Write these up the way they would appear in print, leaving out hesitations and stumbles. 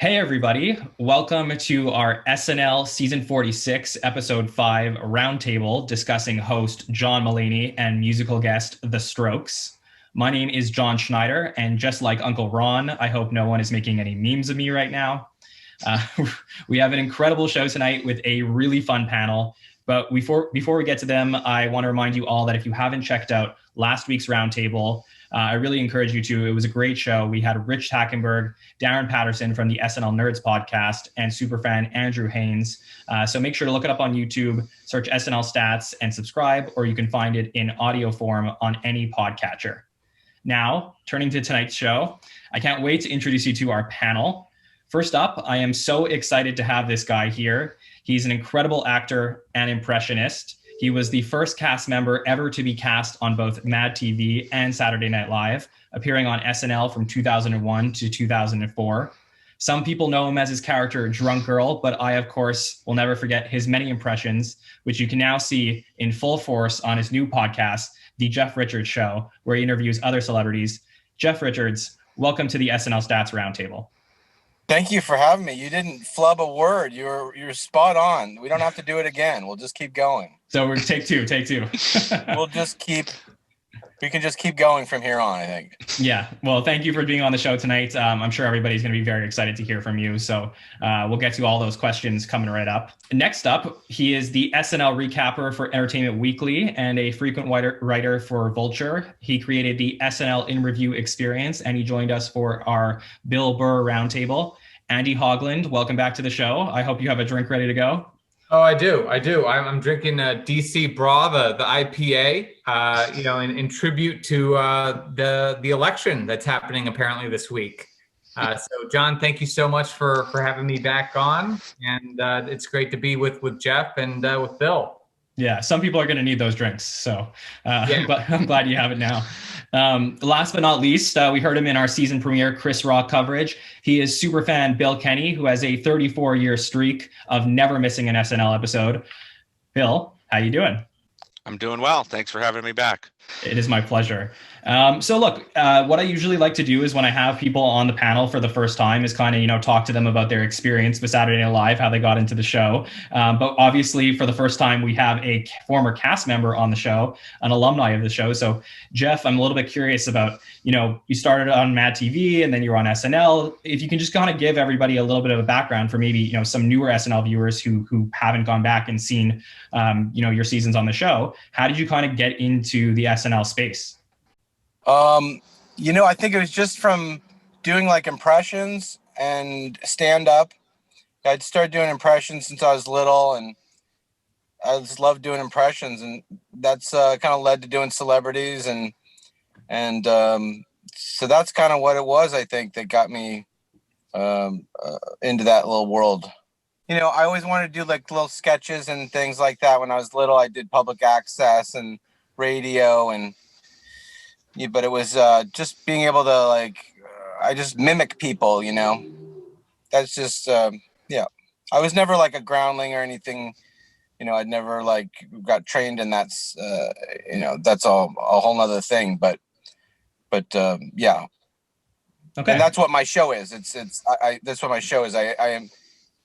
Hey everybody, welcome to our SNL Season 46, Episode 5 Roundtable discussing host John Mulaney and musical guest The Strokes. My name is John Schneider, and just like Uncle Ron, I hope no one is making any memes of me right now. We have an incredible show tonight with a really fun panel, but before we get to them, I want to remind you all that if you haven't checked out last week's Roundtable, I really encourage you to. It was a great show. We had Rich Hackenberg, Darren Patterson from the SNL Nerds podcast, and superfan Andrew Haynes. So make sure to look it up on YouTube, search SNL Stats, and subscribe, or you can find it in audio form on any podcatcher. Now, turning to tonight's show, I can't wait to introduce you to our panel. First up, I am so excited to have this guy here. He's an incredible actor and impressionist. He was the first cast member ever to be cast on both Mad TV and Saturday Night Live, appearing on SNL from 2001 to 2004. Some people know him as his character Drunk Girl, but I, of course, will never forget his many impressions, which you can now see in full force on his new podcast, The Jeff Richards Show, where he interviews other celebrities. Jeff Richards, welcome to the SNL Stats Roundtable. Thank you for having me. You didn't flub a word. You're spot on. We don't have to do it again. We'll just keep going. So we're take two. We can just keep going from here on, I think. Yeah. Well, thank you for being on the show tonight. I'm sure everybody's going to be very excited to hear from you. So we'll get to all those questions coming right up. Next up, he is the SNL recapper for Entertainment Weekly and a frequent writer for Vulture. He created the SNL In Review Experience, and he joined us for our Bill Burr Roundtable. Andy Hoglund, welcome back to the show. I hope you have a drink ready to go. Oh, I do. I'm drinking DC Bra, the IPA, in tribute to the election that's happening apparently this week. So, John, thank you so much for having me back on, and it's great to be with Jeff and with Bill. Yeah, some people are going to need those drinks, so I'm glad you have it now. Last but not least, we heard him in our season premiere Chris Rock coverage. He is superfan Bill Kenney, who has a 34-year streak of never missing an SNL episode. Bill, how you doing? I'm doing well. Thanks for having me back. It is my pleasure. So look, what I usually like to do is when I have people on the panel for the first time is kind of, talk to them about their experience with Saturday Night Live, how they got into the show. But obviously for the first time, we have a former cast member on the show, an alumni of the show. So Jeff, I'm a little bit curious about, you started on Mad TV and then you were on SNL. If you can just kind of give everybody a little bit of a background for maybe, some newer SNL viewers who haven't gone back and seen, your seasons on the show. How did you kind of get into the SNL space? I think it was just from doing like impressions and stand up. I'd started doing impressions since I was little, and I just loved doing impressions, and that's kind of led to doing celebrities, and so that's kind of what it was, I think, that got me into that little world. I always wanted to do like little sketches and things like that. When I was little, I did public access and radio, but it was just being able to I just mimic people, that's just, I was never like a groundling or anything, I'd never got trained in that, that's a whole nother thing, but yeah. Okay. And that's what my show is. That's what my show is. I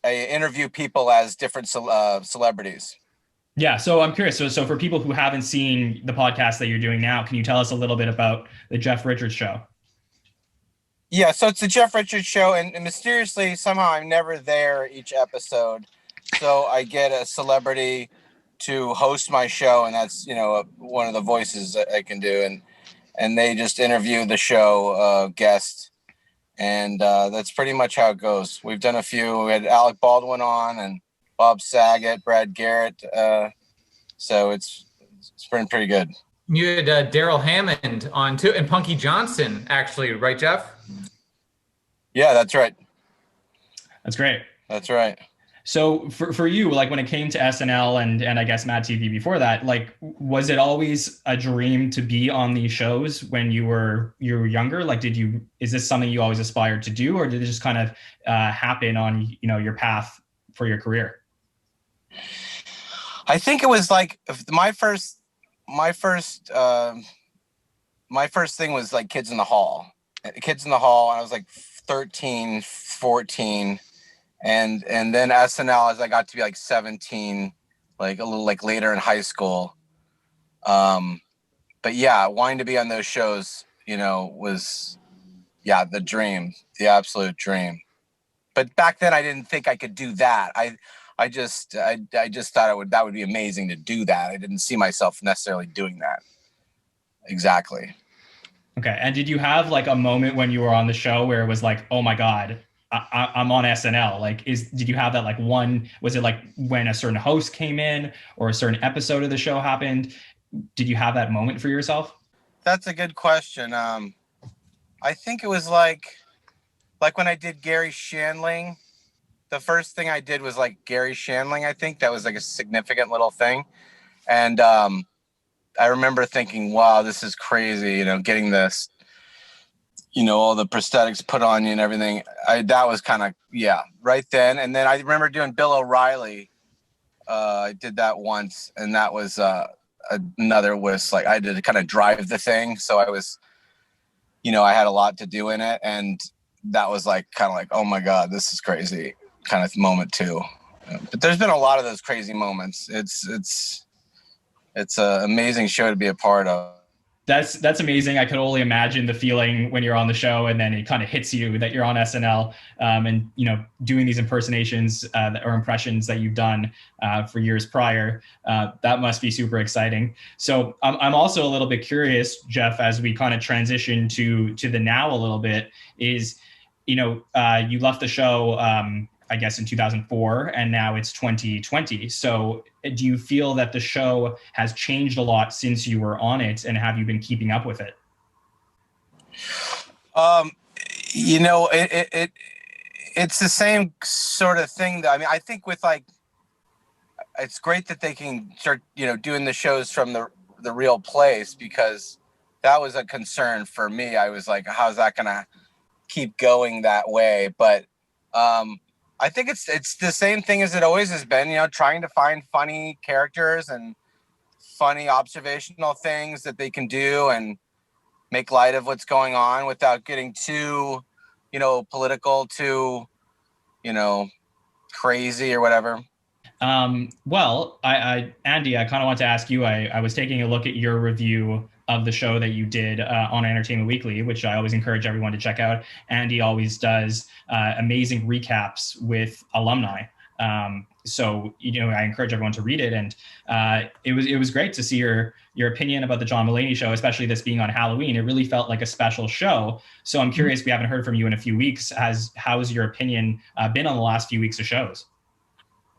interview people as different celebrities. Yeah, so I'm curious. So for people who haven't seen the podcast that you're doing now, can you tell us a little bit about the Jeff Richards Show? Yeah, so it's the Jeff Richards Show, and mysteriously, somehow I'm never there each episode. So I get a celebrity to host my show, and that's, one of the voices that I can do. And they just interview the show guest. And that's pretty much how it goes. We've done a few. We had Alec Baldwin on, and Bob Saget, Brad Garrett. So it's been pretty good. You had Daryl Hammond on too, and Punky Johnson, actually, right, Jeff? Yeah, that's right. That's great. That's right. So for you, when it came to SNL and I guess Mad TV before that, was it always a dream to be on these shows when you were younger? Is this something you always aspired to do, or did it just kind of happen on, your path for your career? I think it was my first thing was Kids in the Hall. And I was 13, 14, and then SNL as I got to be like 17, like a little like later in high school. But yeah, wanting to be on those shows, was the dream, the absolute dream. But back then I didn't think I could do that. I just thought that would be amazing to do that. I didn't see myself necessarily doing that. Exactly. Okay. And did you have like a moment when you were on the show where it was like, oh my God, I'm on SNL? Like, did you have that like was it like when a certain host came in or a certain episode of the show happened? Did you have that moment for yourself? That's a good question. I think it was like when I did Gary Shandling, the first thing I did was like Gary Shandling. I think that was like a significant little thing. And I remember thinking, wow, this is crazy, getting this, all the prosthetics put on you and everything. That was kind of, right then. And then I remember doing Bill O'Reilly. I did that once, and that was another was like I had to kind of drive the thing. So I was, I had a lot to do in it. And that was like kind of like, oh my God, this is crazy kind of moment too. But there's been a lot of those crazy moments. It's an amazing show to be a part of. That's amazing. I could only imagine the feeling when you're on the show and then it kind of hits you that you're on SNL, and doing these impersonations or impressions that you've done for years prior. That must be super exciting. So I'm also a little bit curious, Jeff, as we kind of transition to the now a little bit. Is you left the show, I guess, in 2004, and now it's 2020. So do you feel that the show has changed a lot since you were on it, and have you been keeping up with it? It's the same sort of thing. I mean, I think with like, it's great that they can start, doing the shows from the real place, because that was a concern for me. I was like, how's that going to keep going that way? But, I think it's the same thing as it always has been, trying to find funny characters and funny observational things that they can do and make light of what's going on without getting too, political, too, crazy or whatever. Well, Andy, I kind of want to ask you, I was taking a look at your review of the show that you did on Entertainment Weekly, which I always encourage everyone to check out. Andy always does amazing recaps with alumni. So, I encourage everyone to read it. And it was great to see your opinion about the John Mulaney show, especially this being on Halloween. It really felt like a special show. So I'm curious, we haven't heard from you in a few weeks. How's your opinion been on the last few weeks of shows?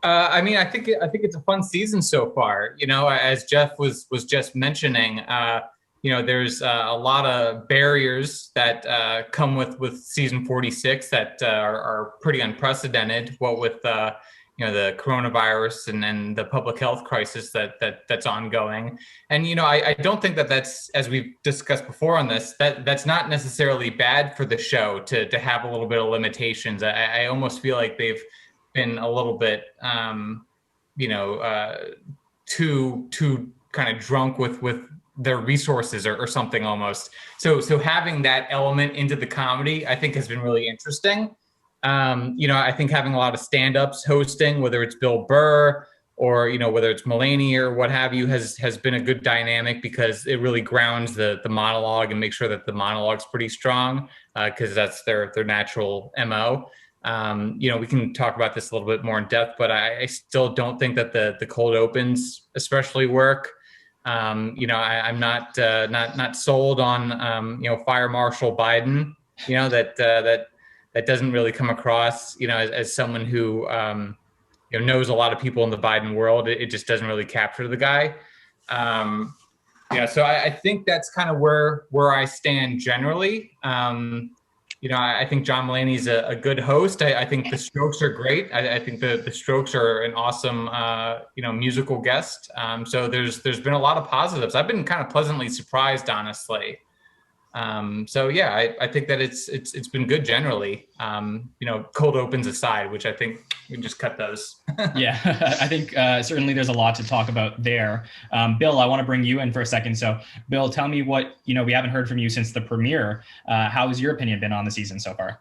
I mean, I think it's a fun season so far. As Jeff was just mentioning, there's a lot of barriers that come with season 46 that are pretty unprecedented. What with the coronavirus and the public health crisis that's ongoing. And I don't think that's, as we've discussed before on this, that's not necessarily bad for the show to have a little bit of limitations. I almost feel like they've been a little bit, too kind of drunk with their resources or something almost. So having that element into the comedy, I think, has been really interesting. I think having a lot of stand-ups hosting, whether it's Bill Burr or, whether it's Mulaney or what have you, has been a good dynamic, because it really grounds the monologue and makes sure that the monologue's pretty strong, because that's their natural MO. We can talk about this a little bit more in depth, but I still don't think that the cold opens especially work. I'm not sold on Fire Marshal Biden. That doesn't really come across as someone who knows a lot of people in the Biden world. It just doesn't really capture the guy. So I think that's kind of where I stand generally. I think John Mulaney's a good host. I think the Strokes are great. I think the Strokes are an awesome, musical guest. So there's been a lot of positives. I've been kind of pleasantly surprised, honestly. I think that it's been good generally. Cold opens aside, which I think we just cut those. Yeah, I think certainly there's a lot to talk about there. Bill, I want to bring you in for a second. So, Bill, tell me what, we haven't heard from you since the premiere. How has your opinion been on the season so far?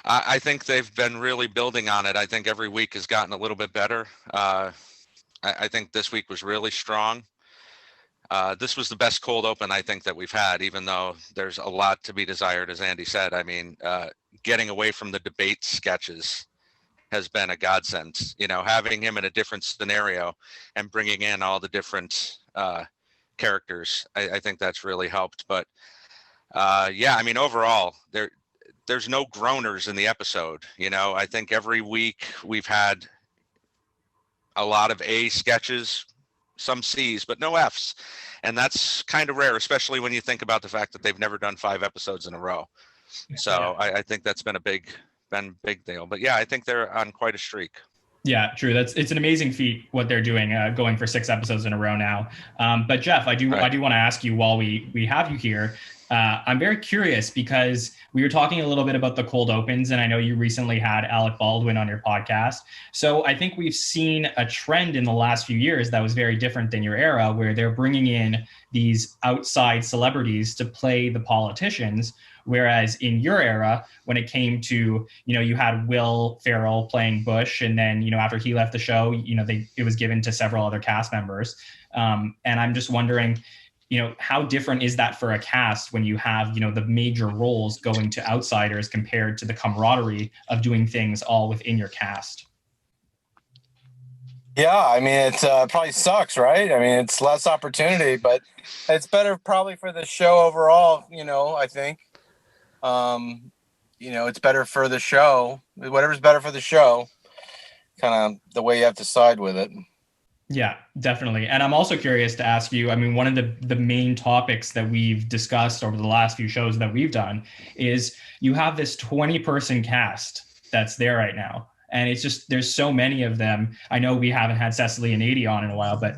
I think they've been really building on it. I think every week has gotten a little bit better. I think this week was really strong. This was the best cold open I think that we've had, even though there's a lot to be desired, as Andy said. I mean, getting away from the debate sketches has been a godsend. You know, having him in a different scenario and bringing in all the different characters, I think that's really helped. But yeah, I mean, overall, there's no groaners in the episode. You know, I think every week we've had a lot of A sketches, some C's, but no F's. And that's kind of rare, especially when you think about the fact that they've never done 5 episodes in a row. So yeah. I think that's been a big deal. But yeah, I think they're on quite a streak. Yeah, true. It's an amazing feat what they're doing, going for 6 episodes in a row now. But Jeff, I do want to ask you while we have you here. I'm very curious because we were talking a little bit about the cold opens, and I know you recently had Alec Baldwin on your podcast. So I think we've seen a trend in the last few years that was very different than your era, where they're bringing in these outside celebrities to play the politicians. Whereas in your era, when it came to, you had Will Ferrell playing Bush, and then, after he left the show, it was given to several other cast members. And I'm just wondering, how different is that for a cast when you have, the major roles going to outsiders compared to the camaraderie of doing things all within your cast? Yeah, I mean, it probably sucks, right? I mean, it's less opportunity, but it's better probably for the show overall, I think. It's better for the show. Whatever's better for the show, kind of the way you have to side with it. Yeah, definitely. And I'm also curious to ask you, I mean, one of the main topics that we've discussed over the last few shows that we've done is you have this 20-person cast that's there right now. And it's just, there's so many of them. I know we haven't had Cecily and 80 on in a while, but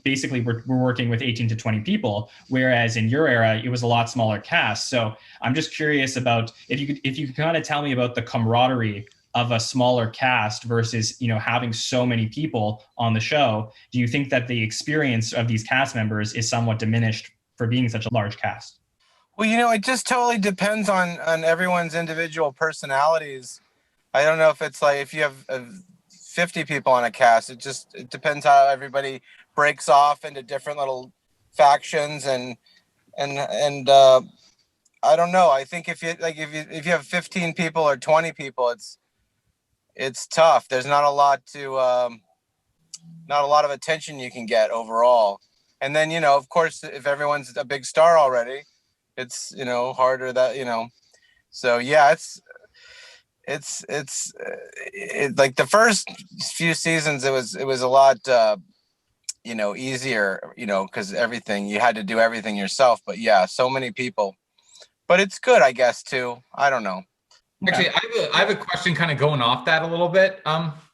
basically we're working with 18 to 20 people, whereas in your era, it was a lot smaller cast. So I'm just curious about if you could kind of tell me about the camaraderie of a smaller cast versus, having so many people on the show. Do you think that the experience of these cast members is somewhat diminished for being such a large cast? Well, it just totally depends on everyone's individual personalities. I don't know if it's like if you have 50 people on a cast, it depends how everybody breaks off into different little factions and I don't know. I think if you have 15 people or 20 people, it's tough. There's not a lot of attention you can get overall. And then, of course, if everyone's a big star already, it's, harder that, so yeah, it's like the first few seasons, it was a lot, easier, because everything, you had to do everything yourself. But yeah, so many people, but it's good, I guess, too. I don't know. Actually, I have a question kind of going off that a little bit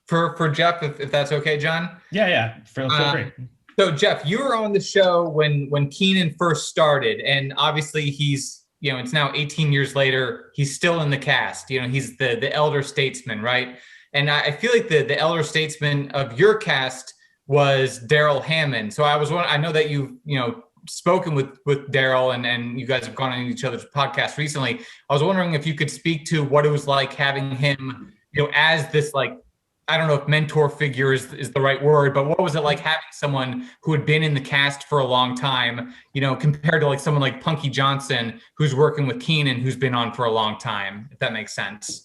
for Jeff, if that's okay, John. Yeah. Feel free. So Jeff, you were on the show when Keenan first started, and obviously he's, it's now 18 years later, he's still in the cast. He's the elder statesman, right? And I feel like the elder statesman of your cast was Daryl Hammond. So I know that you've, spoken with Daryl and you guys have gone on each other's podcast recently. I was wondering if you could speak to what it was like having him, as this, like, I don't know if mentor figure is the right word, but what was it like having someone who had been in the cast for a long time, compared to like someone like Punky Johnson, who's working with Keenan, who's been on for a long time, if that makes sense.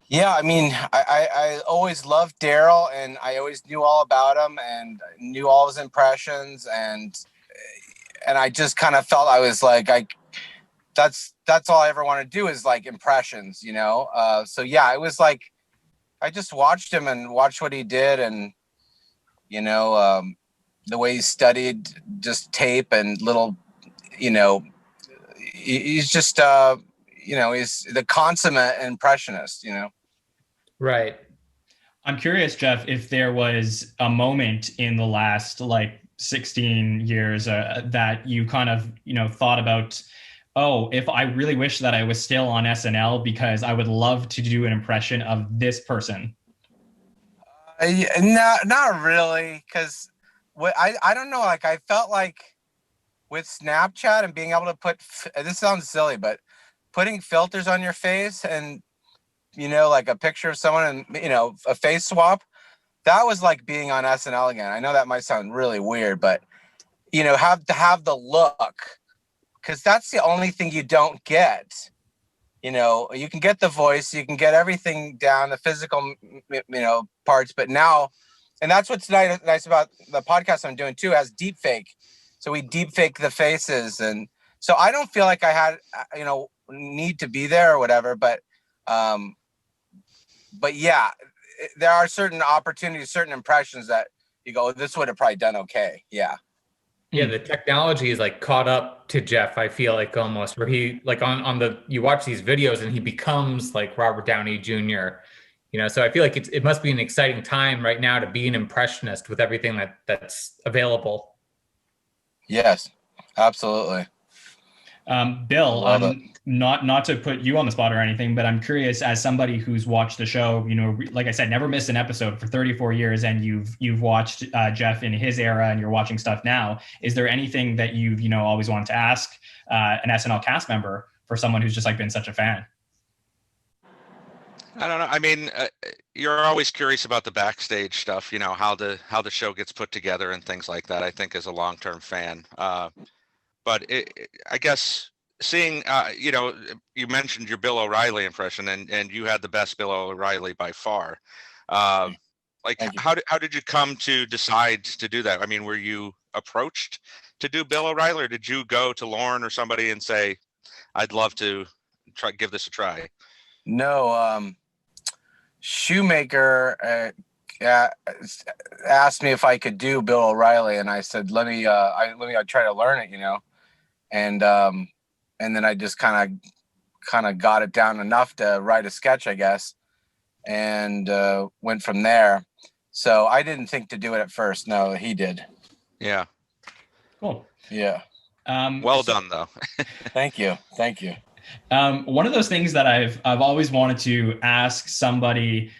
Yeah, I mean, I always loved Daryl, and I always knew all about him and knew all his impressions, and I just kind of felt I was like, that's all I ever want to do is like impressions, so yeah, it was like, I just watched him and watched what he did, and the way he studied just tape and little, he's just he's the consummate impressionist, Right. I'm curious, Jeff, if there was a moment in the last 16 years that you kind of thought about, oh, if I really wish that I was still on SNL because I would love to do an impression of this person. Not really, because I don't know. Like, I felt like with Snapchat and being able to put, this sounds silly, but putting filters on your face and, like a picture of someone and, a face swap, that was like being on SNL again. I know that might sound really weird, but, have to have the look, because that's the only thing you don't get. You can get the voice, you can get everything down, the physical, parts, but now, and that's what's nice about the podcast I'm doing too, has deep fake. So we deep fake the faces. And so I don't feel like I had, need to be there or whatever, but yeah, there are certain opportunities, certain impressions that you go, this would have probably done okay. Yeah. Yeah, the technology is like caught up to Jeff, I feel like, almost, where he like you watch these videos and he becomes like Robert Downey Jr. So I feel like it must be an exciting time right now to be an impressionist with everything that's available. Yes, absolutely. Bill, not to put you on the spot or anything, but I'm curious, as somebody who's watched the show, like I said, never missed an episode for 34 years, and you've watched Jeff in his era, and you're watching stuff now. Is there anything that you've always wanted to ask an SNL cast member for someone who's just like been such a fan? I don't know. I mean, you're always curious about the backstage stuff, how the show gets put together and things like that, I think, as a long-term fan. But I guess seeing, you mentioned your Bill O'Reilly impression, and you had the best Bill O'Reilly by far. Like, how did you come to decide to do that? I mean, were you approached to do Bill O'Reilly, or did you go to Lauren or somebody and say, I'd love to give this a try? No, Shoemaker asked me if I could do Bill O'Reilly, and I said, let me try to learn it, and then I just kind of got it down enough to write a sketch, I guess, and went from there. So I didn't think to do it at first. No, he did. Yeah. Cool. Yeah. Well done, though. Thank you. One of those things that I've always wanted to ask somebody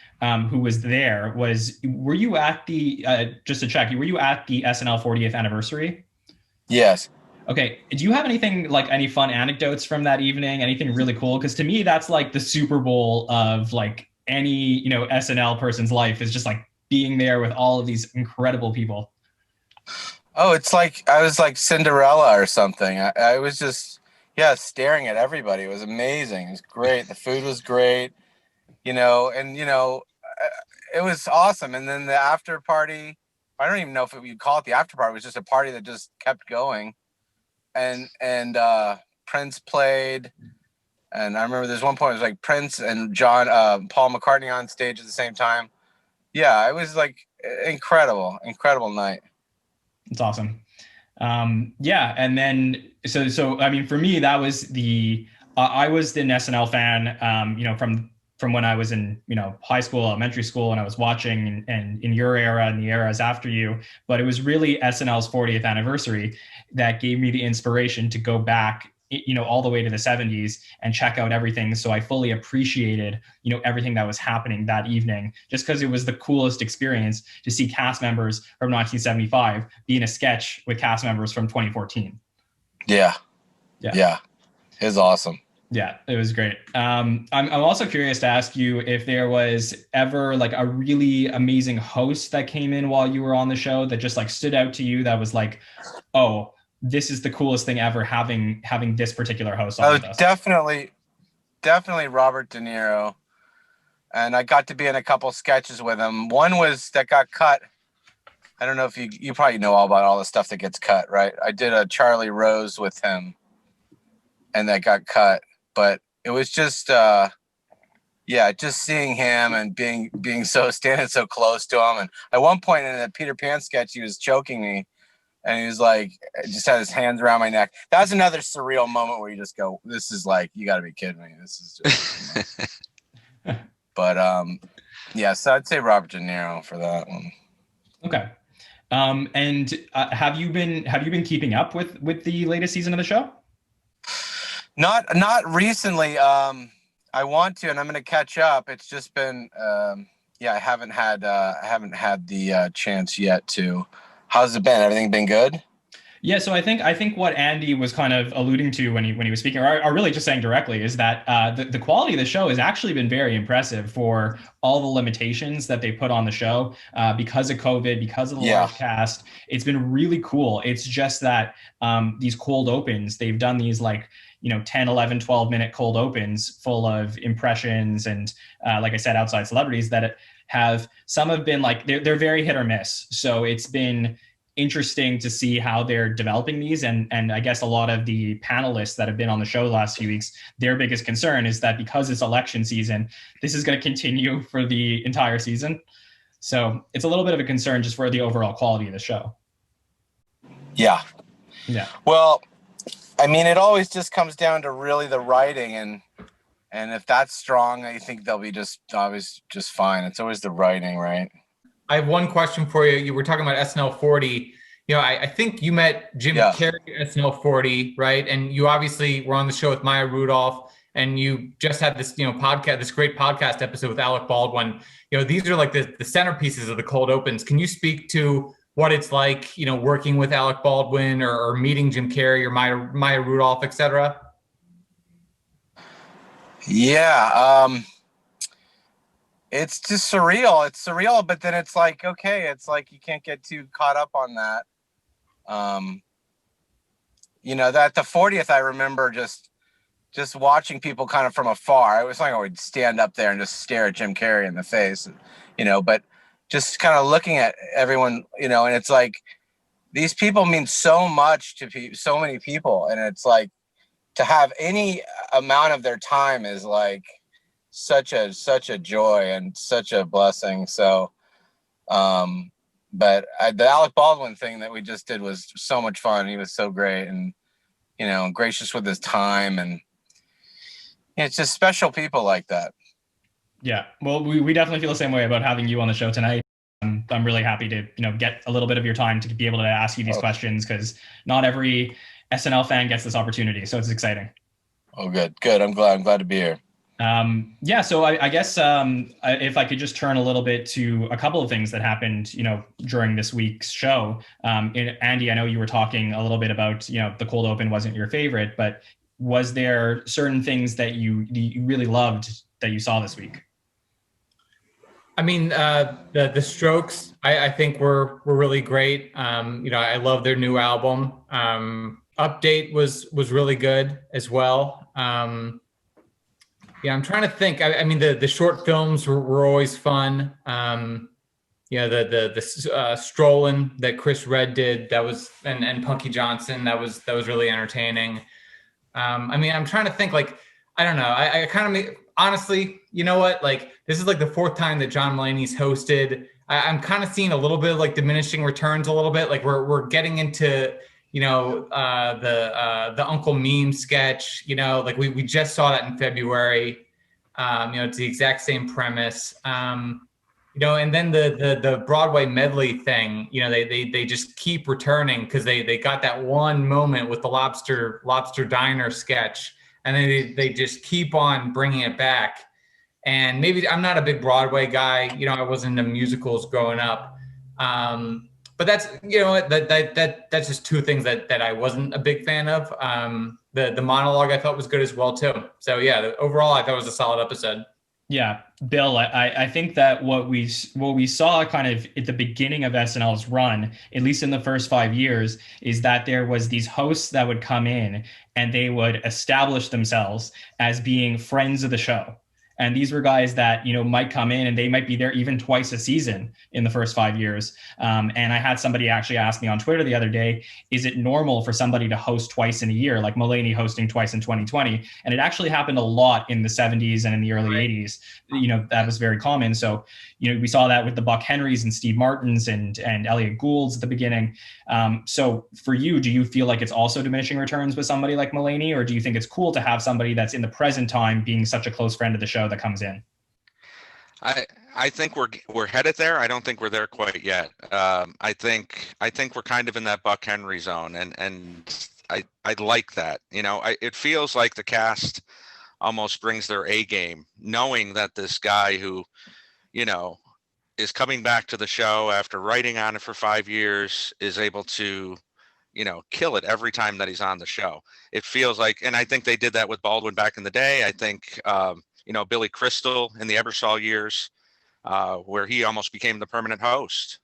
who was there was, were you at the, just to check, were you at the SNL 40th anniversary? Yes. Okay. Do you have anything, like any fun anecdotes from that evening? Anything really cool? Because to me, that's like the Super Bowl of like any, SNL person's life, is just like being there with all of these incredible people. Oh, it's like I was like Cinderella or something. I was just, staring at everybody. It was amazing. It was great. The food was great, and it was awesome. And then the after party, I don't even know if you'd call it the after party. It was just a party that just kept going. And Prince played, and I remember there's one point it was like Prince and Paul McCartney on stage at the same time. Yeah, it was like incredible night. It's awesome. Yeah, and then so I mean, for me, that was I was an SNL fan, from when I was in, high school, elementary school, and I was watching and in your era and the eras after you. But it was really SNL's 40th anniversary that gave me the inspiration to go back, all the way to the 70s and check out everything. So I fully appreciated, everything that was happening that evening, just because it was the coolest experience to see cast members from 1975 be in a sketch with cast members from 2014. Yeah. It was awesome. Yeah, it was great. I'm also curious to ask you if there was ever like a really amazing host that came in while you were on the show that just like stood out to you, that was like, oh, this is the coolest thing ever, having this particular host on with us. Definitely Robert De Niro. And I got to be in a couple sketches with him. One was that got cut. I don't know if you probably know all about all the stuff that gets cut, right? I did a Charlie Rose with him, and that got cut. But it was just, just seeing him and standing so close to him. And at one point in the Peter Pan sketch, he was choking me, and he was like, just had his hands around my neck. That was another surreal moment where you just go, this is like, you got to be kidding me. This is just, but so I'd say Robert De Niro for that one. Okay. And have you been keeping up with the latest season of the show? Not recently. I want to, and I'm going to catch up. It's just been, I haven't had the chance yet to. How's it been? Everything been good? Yeah, so I think what Andy was kind of alluding to when he was speaking, or really just saying directly, is that the quality of the show has actually been very impressive for all the limitations that they put on the show because of COVID, because of the Yeah. large cast. It's been really cool. It's just that these cold opens, they've done these like 10, 11, 12-minute cold opens full of impressions and like I said, outside celebrities that have some have been like they're very hit or miss. So it's been interesting to see how they're developing these. And I guess a lot of the panelists that have been on the show the last few weeks, their biggest concern is that because it's election season, this is going to continue for the entire season. So it's a little bit of a concern just for the overall quality of the show. Yeah. Yeah. Well, I mean, it always just comes down to really the writing, and if that's strong, I think they'll be just always just fine. It's always the writing, right? I have one question for you. You were talking about SNL 40. I think you met Jim Carrey at SNL 40, right? And you obviously were on the show with Maya Rudolph, and you just had this, podcast, this great podcast episode with Alec Baldwin. These are like the centerpieces of the cold opens. Can you speak to what it's like, working with Alec Baldwin or meeting Jim Carrey or Maya Rudolph, et cetera? Yeah. It's just surreal. It's surreal, but then it's like, okay, it's like you can't get too caught up on that. That the 40th, I remember just watching people kind of from afar. I was like, I would stand up there and just stare at Jim Carrey in the face, but just kind of looking at everyone, and it's like these people mean so much to so many people, and it's like to have any amount of their time is like such a joy and such a blessing. So, but the Alec Baldwin thing that we just did was so much fun. He was so great and, gracious with his time, and it's just special people like that. Yeah. Well, we definitely feel the same way about having you on the show tonight. I'm really happy to, get a little bit of your time to be able to ask you these questions, because not every SNL fan gets this opportunity. So it's exciting. Oh, good. I'm glad to be here. So I guess if I could just turn a little bit to a couple of things that happened, during this week's show. Andy, I know you were talking a little bit about, the cold open wasn't your favorite, but was there certain things that you really loved that you saw this week? I mean, the Strokes, I think were really great. I love their new album. Update was really good as well. I'm trying to think. I mean, the short films were always fun. The Strolling that Chris Redd did, that was, and Punky Johnson, that was really entertaining. I'm trying to think, like, I don't know. I kind of honestly, you know what? Like, this is like the fourth time that John Mulaney's hosted. I'm kind of seeing a little bit of like diminishing returns a little bit. Like we're getting into, the Uncle Meme sketch, like we just saw that in February. It's the exact same premise. And then the Broadway medley thing, they just keep returning because they got that one moment with the lobster diner sketch, and then they just keep on bringing it back. And maybe I'm not a big Broadway guy, I wasn't into musicals growing up, but that's that's just two things that I wasn't a big fan of. The monologue I thought was good as well too. So yeah, overall I thought it was a solid episode. Yeah, Bill, I think that what we saw kind of at the beginning of SNL's run, at least in the first 5 years, is that there was these hosts that would come in and they would establish themselves as being friends of the show. And these were guys that, might come in and they might be there even twice a season in the first 5 years. And I had somebody actually ask me on Twitter the other day, is it normal for somebody to host twice in a year, like Mulaney hosting twice in 2020? And it actually happened a lot in the 70s and in the early 80s. That was very common. So, we saw that with the Buck Henrys and Steve Martins and Elliot Goulds at the beginning. So for you, do you feel like it's also diminishing returns with somebody like Mulaney, or do you think it's cool to have somebody that's in the present time being such a close friend of the show that comes in? I think we're headed there. I don't think we're there quite yet. I think we're kind of in that Buck Henry zone, and I like that. It feels like the cast almost brings their A game, knowing that this guy who, is coming back to the show after writing on it for 5 years is able to kill it every time that he's on the show. It feels like, and I think they did that with Baldwin back in the day. I think, Billy Crystal in the Ebersol years, where he almost became the permanent host.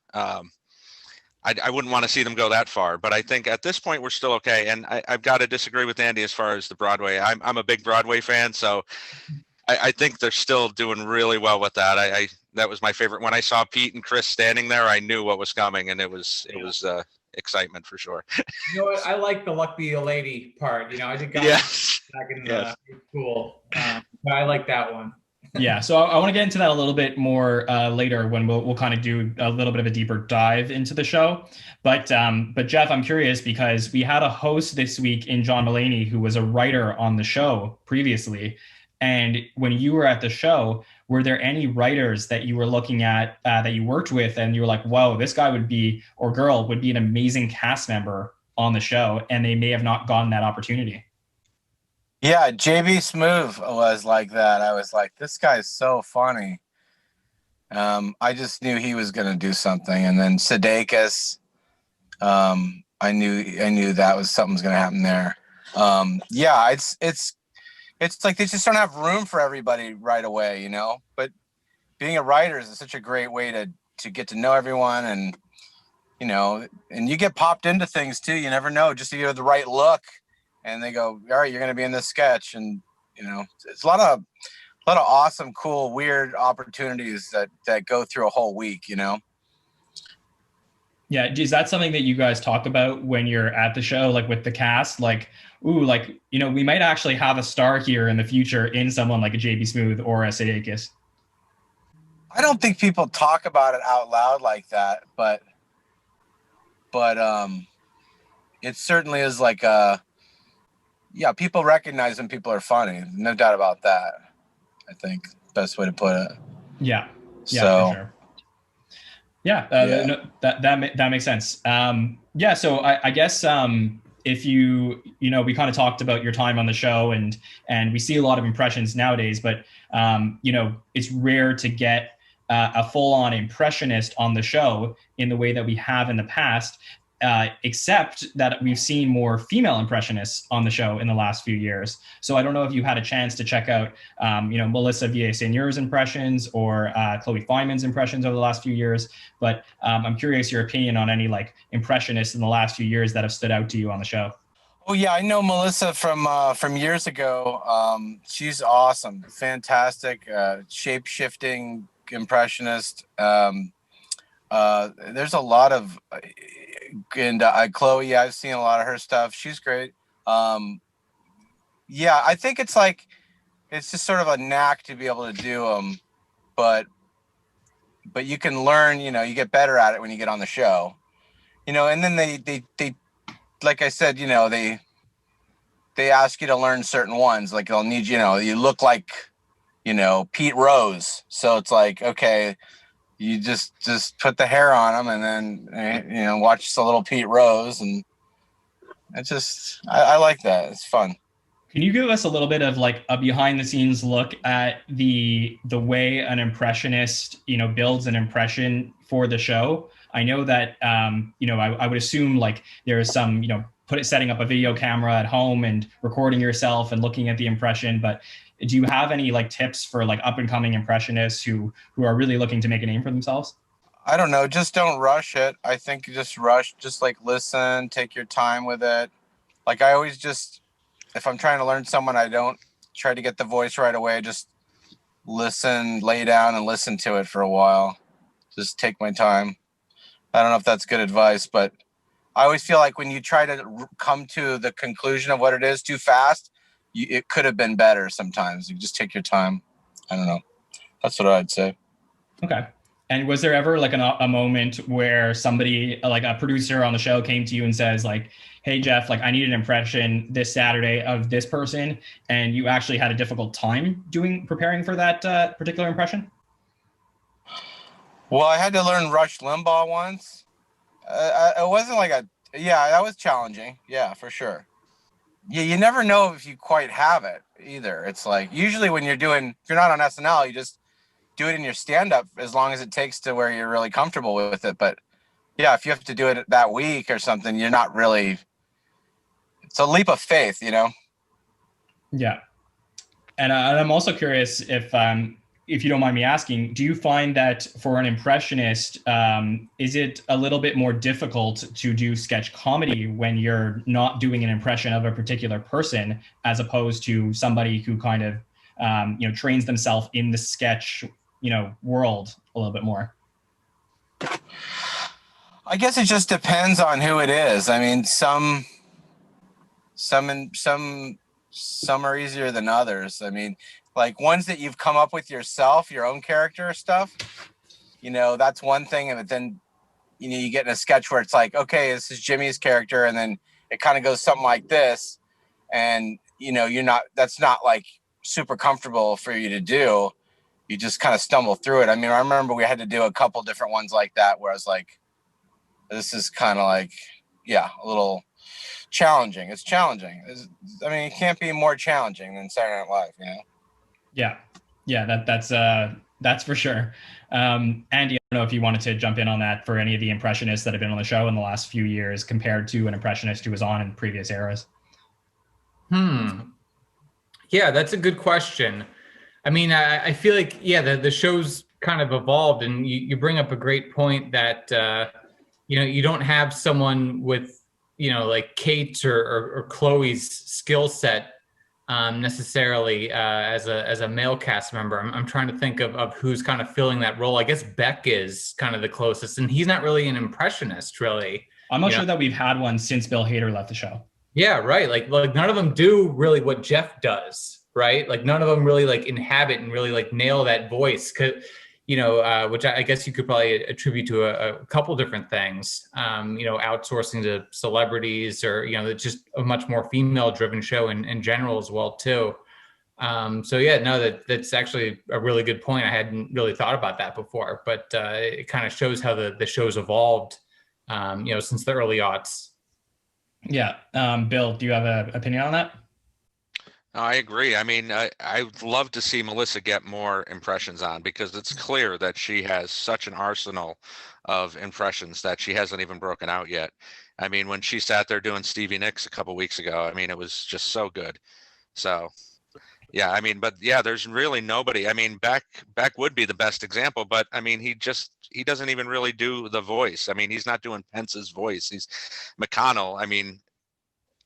I wouldn't want to see them go that far, but I think at this point we're still okay. And I've got to disagree with Andy as far as the Broadway. I'm a big Broadway fan, so I think they're still doing really well with that. That was my favorite. When I saw Pete and Chris standing there, I knew what was coming, and it was excitement for sure. You know what? I like the Luck Be a Lady part. I think yes. back in school. But I like that one. Yeah, so I want to get into that a little bit more later when we'll kind of do a little bit of a deeper dive into the show. But Jeff, I'm curious because we had a host this week in John Mulaney who was a writer on the show previously. And when you were at the show, were there any writers that you were looking at that you worked with and you were like, whoa, this guy or girl would be an amazing cast member on the show, and they may have not gotten that opportunity? Yeah, JB Smoove was like that. I was like, this guy's so funny. I just knew he was going to do something. And then Sudeikis, I knew that was something's going to happen there. Yeah, it's like they just don't have room for everybody right away, But being a writer is such a great way to get to know everyone, and and you get popped into things too. You never know, just if you have the right look. And they go, all right, you're going to be in this sketch. And, it's a lot of awesome, cool, weird opportunities that go through a whole week, Yeah. Is that something that you guys talk about when you're at the show, like with the cast? Like, ooh, like, we might actually have a star here in the future in someone like a JB Smoove or a Sudeikis. I don't think people talk about it out loud like that, but it certainly is like yeah, people recognize when people are funny. No doubt about that. I think best way to put it. Yeah. Yeah, so, for sure. Yeah, no, that makes sense. Yeah, so I guess if we kind of talked about your time on the show, and we see a lot of impressions nowadays, but it's rare to get a full-on impressionist on the show in the way that we have in the past. Except that we've seen more female impressionists on the show in the last few years. So I don't know if you had a chance to check out, Melissa Villaseñor's impressions or Chloe Fineman's impressions over the last few years. But I'm curious your opinion on any like impressionists in the last few years that have stood out to you on the show. Oh yeah, I know Melissa from years ago. She's awesome, fantastic, shape-shifting impressionist. There's a lot of. And Chloe, I've seen a lot of her stuff. She's great. Yeah, I think it's just sort of a knack to be able to do them, but you can learn. You get better at it when you get on the show. And then they like I said, they ask you to learn certain ones. Like they'll need you look like Pete Rose, so it's like, okay. You just put the hair on them and then, watch a little Pete Rose. And I like that. It's fun. Can you give us a little bit of like a behind the scenes look at the way an impressionist, builds an impression for the show? I know that, I would assume like there is some, setting up a video camera at home and recording yourself and looking at the impression, but do you have any like tips for like up and coming impressionists who are really looking to make a name for themselves? I don't know. Just don't rush it. I think you just like listen, take your time with it. Like I always if I'm trying to learn someone, I don't try to get the voice right away. Just listen, lay down and listen to it for a while. Just take my time. I don't know if that's good advice, but I always feel like when you try to come to the conclusion of what it is too fast, it could have been better sometimes. You just take your time. I don't know. That's what I'd say. Okay. And was there ever like a moment where somebody, like a producer on the show, came to you and says like, hey, Jeff, like I need an impression this Saturday of this person, and you actually had a difficult time preparing for that particular impression? Well, I had to learn Rush Limbaugh once. It wasn't that was challenging. Yeah, for sure. Yeah, you never know if you quite have it either. It's like usually when if you're not on SNL, you just do it in your stand-up as long as it takes to where you're really comfortable with it. But yeah, if you have to do it that week or something, you're not really, it's a leap of faith, you know? Yeah. And I'm also curious if you don't mind me asking, do you find that for an impressionist, is it a little bit more difficult to do sketch comedy when you're not doing an impression of a particular person, as opposed to somebody who kind of, trains themselves in the sketch, world a little bit more? I guess it just depends on who it is. I mean, some are easier than others. I mean, like ones that you've come up with yourself, your own character stuff, that's one thing. And then, you get in a sketch where it's like, okay, this is Jimmy's character. And then it kind of goes something like this. And, that's not like super comfortable for you to do. You just kind of stumble through it. I mean, I remember we had to do a couple different ones like that where I was like, this is kind of like, a little challenging. It's challenging. It can't be more challenging than Saturday Night Live, Yeah, that's for sure. Andy, I don't know if you wanted to jump in on that for any of the impressionists that have been on the show in the last few years compared to an impressionist who was on in previous eras. Yeah, that's a good question. I mean, I feel like, the show's kind of evolved, and you bring up a great point that, you don't have someone with, like Kate's or Chloe's skill set necessarily as a male cast member. I'm trying to think of who's kind of filling that role. I guess Beck is kind of the closest, and he's not really an impressionist, really. I'm not sure that we've had one since Bill Hader left the show. Yeah, right. Like none of them do really what Jeff does, right? Like none of them really like inhabit and really like nail that voice. Which I guess you could probably attribute to a couple different things, outsourcing to celebrities or, it's just a much more female driven show in general as well, too. That's actually a really good point. I hadn't really thought about that before, but it kind of shows how the show's evolved, since the early aughts. Yeah. Bill, do you have an opinion on that? I agree. I mean, I would love to see Melissa get more impressions on, because it's clear that she has such an arsenal of impressions that she hasn't even broken out yet. I mean, when she sat there doing Stevie Nicks a couple weeks ago, I mean, it was just so good. So, yeah, I mean, but yeah, there's really nobody. I mean, Beck would be the best example, but I mean, he doesn't even really do the voice. I mean, he's not doing Pence's voice. He's McConnell. I mean,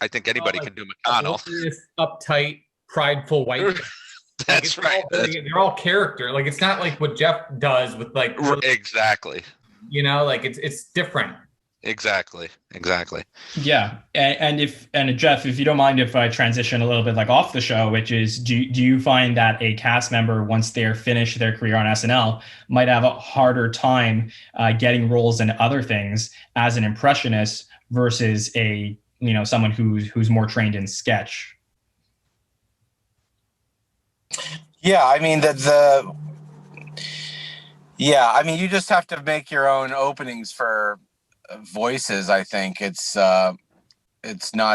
I think anybody can do McConnell. Uptight, prideful white. That's right. They're all character. Like, it's not like what Jeff does with like really, exactly. Like it's different. Exactly. Yeah, and Jeff, if you don't mind, if I transition a little bit like off the show, which is, do you find that a cast member, once they're finished their career on SNL, might have a harder time getting roles in other things as an impressionist versus a someone who's more trained in sketch? Yeah, I mean you just have to make your own openings for voices. I think it's not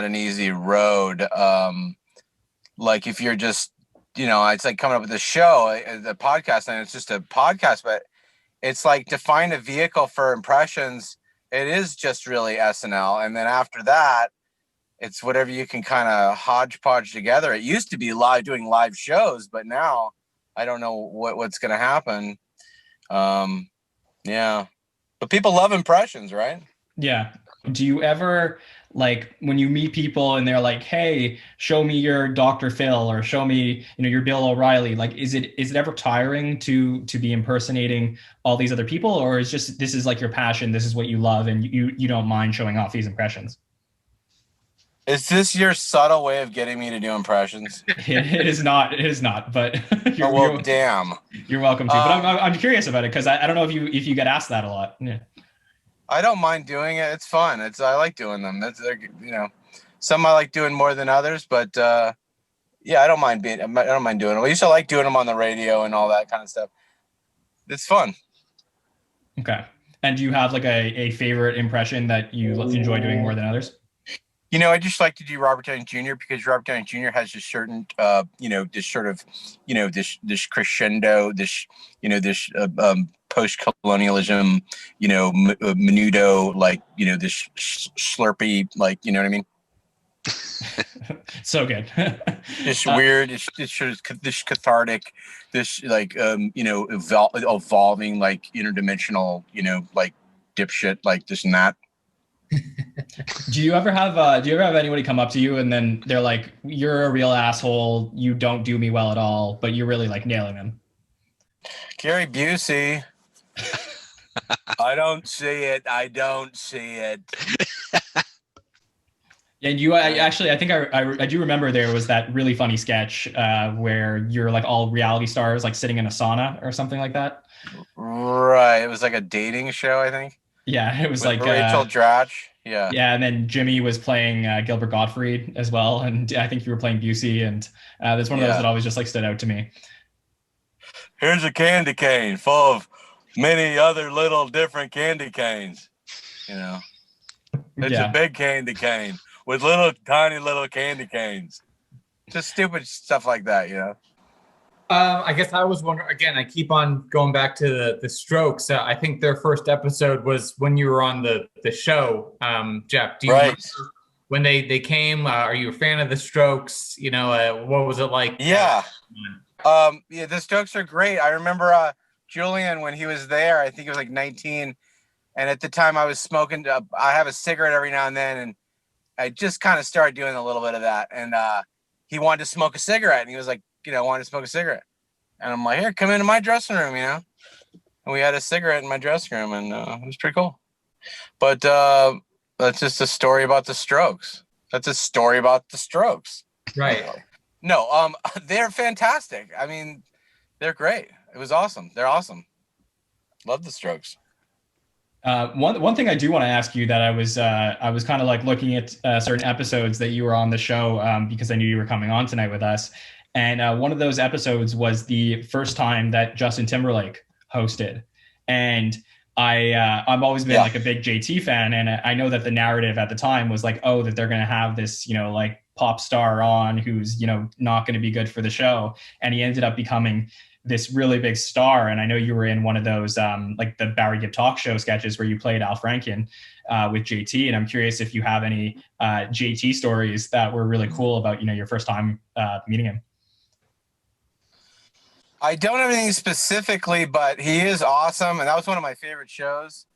an easy road. Like if you're just, it's like coming up with a show, the podcast, and it's just a podcast, but it's like to find a vehicle for impressions. It is just really SNL. And then after that, it's whatever you can kind of hodgepodge together. It used to be doing live shows, but now I don't know what's going to happen. Yeah. But people love impressions, right? Yeah. Do you ever, like, when you meet people and they're like, hey, show me your Dr. Phil, or show me, your Bill O'Reilly, like, is it ever tiring to be impersonating all these other people, or is just, this is like your passion, this is what you love, and you don't mind showing off these impressions? Is this your subtle way of getting me to do impressions? It is not, but damn. You're welcome to. But I'm curious about it, because I don't know if you get asked that a lot. Yeah. I don't mind doing it. It's fun. I like doing them. Some I like doing more than others, but I don't mind doing them. I used to like doing them on the radio and all that kind of stuff. It's fun. Okay. And do you have like a favorite impression that you enjoy doing more than others? I just like to do Robert Downey Jr. because Robert Downey Jr. has this certain, this sort of, this crescendo, this post-colonialism, menudo, like, this slurpy, like, you know what I mean? So good. This weird, this cathartic, this like, evolving, like interdimensional, like dipshit, like this and that. Do you ever have anybody come up to you and then they're like, you're a real asshole, you don't do me well at all, but you're really like nailing them? Gary Busey. I don't see it. I don't see it. And you actually, I think I do remember there was that really funny sketch where you're like all reality stars like sitting in a sauna or something like that. Right. It was like a dating show, I think. Yeah, it was with like Rachel Dratch. Yeah. Yeah, and then Jimmy was playing Gilbert Gottfried as well, and I think you were playing Busey, and there's one of those that always just like stood out to me. Here's a candy cane full of many other little different candy canes. It's a big candy cane with tiny little candy canes. Just stupid stuff like that, I guess I was wondering, again, I keep on going back to the Strokes. I think their first episode was when you were on the show, Jeff. Do you remember when they came? Are you a fan of the Strokes? What was it like? Yeah. The Strokes are great. I remember Julian, when he was there, I think he was like 19. And at the time I was smoking, I have a cigarette every now and then. And I just kind of started doing a little bit of that. And he wanted to smoke a cigarette. And he was like, wanted to smoke a cigarette. And I'm like, here, come into my dressing room, And we had a cigarette in my dressing room. And it was pretty cool. But that's just a story about the Strokes. That's a story about the Strokes. Right. No, they're fantastic. I mean, they're great. It was awesome. They're awesome. Love the Strokes. One thing I do want to ask you that I was kind of like looking at certain episodes that you were on the show because I knew you were coming on tonight with us, and one of those episodes was the first time that Justin Timberlake hosted, and I've always been like a big JT fan, and I know that the narrative at the time was like, oh, that they're going to have this like pop star on who's not going to be good for the show, and he ended up becoming this really big star. And I know you were in one of those like the Barry Gibb talk show sketches where you played Al Franken with JT, and I'm curious if you have any JT stories that were really cool about your first time meeting him. I don't have anything specifically, but he is awesome, and that was one of my favorite shows.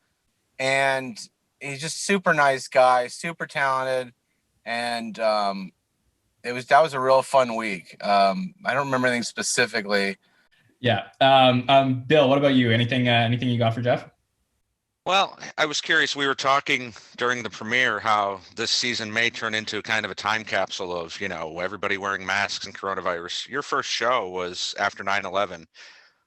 And he's just super nice guy, super talented, and that was a real fun week. I don't remember anything specifically. Yeah. Bill, what about you? Anything you got for Jeff? Well, I was curious. We were talking during the premiere how this season may turn into kind of a time capsule of, everybody wearing masks and coronavirus. Your first show was after 9/11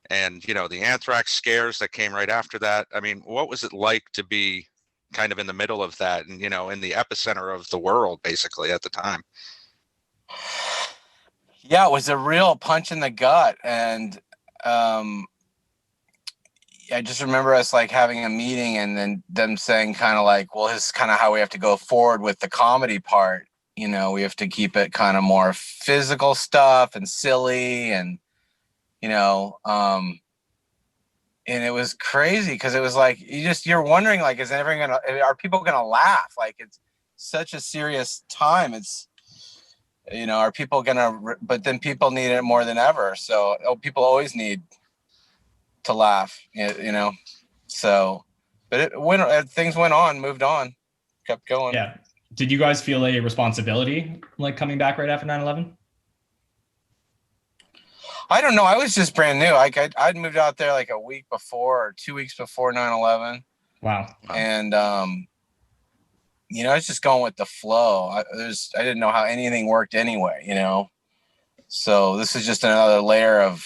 and, the anthrax scares that came right after that. I mean, what was it like to be kind of in the middle of that and, in the epicenter of the world, basically, at the time? Yeah, it was a real punch in the gut. And I just remember us like having a meeting and then them saying kind of like, well, this is kind of how we have to go forward with the comedy part. We have to keep it kind of more physical stuff and silly and, and it was crazy because it was like, you're wondering like, are people going to laugh? Like it's such a serious time. It's, are people going to, but then people need it more than ever. So people always need to laugh, so, but things went on, moved on, kept going. Yeah. Did you guys feel a responsibility like coming back right after 9/11? I don't know. I was just brand new. I'd moved out there like a week before or 2 weeks before 9/11. Wow. And, I was just going with the flow. I didn't know how anything worked anyway, so this is just another layer of,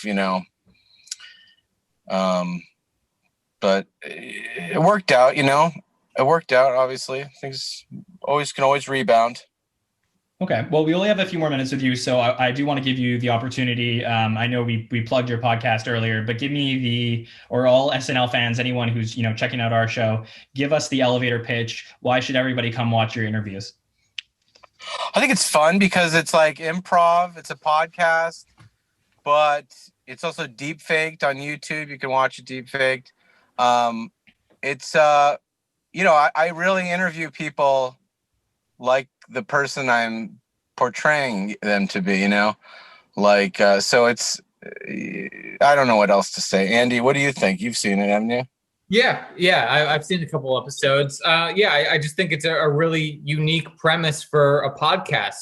but it worked out, it worked out. Obviously things can always rebound. Okay. Well, we only have a few more minutes with you, so I do want to give you the opportunity. I know we plugged your podcast earlier, but give me or all SNL fans, anyone who's, checking out our show, give us the elevator pitch. Why should everybody come watch your interviews? I think it's fun because it's like improv. It's a podcast, but it's also deep faked on YouTube. You can watch it deep faked. It's I really interview people like the person I'm portraying them to be, so it's, I don't know what else to say. Andy, what do you think? You've seen it, haven't you? Yeah, I've seen a couple episodes. I just think it's a really unique premise for a podcast.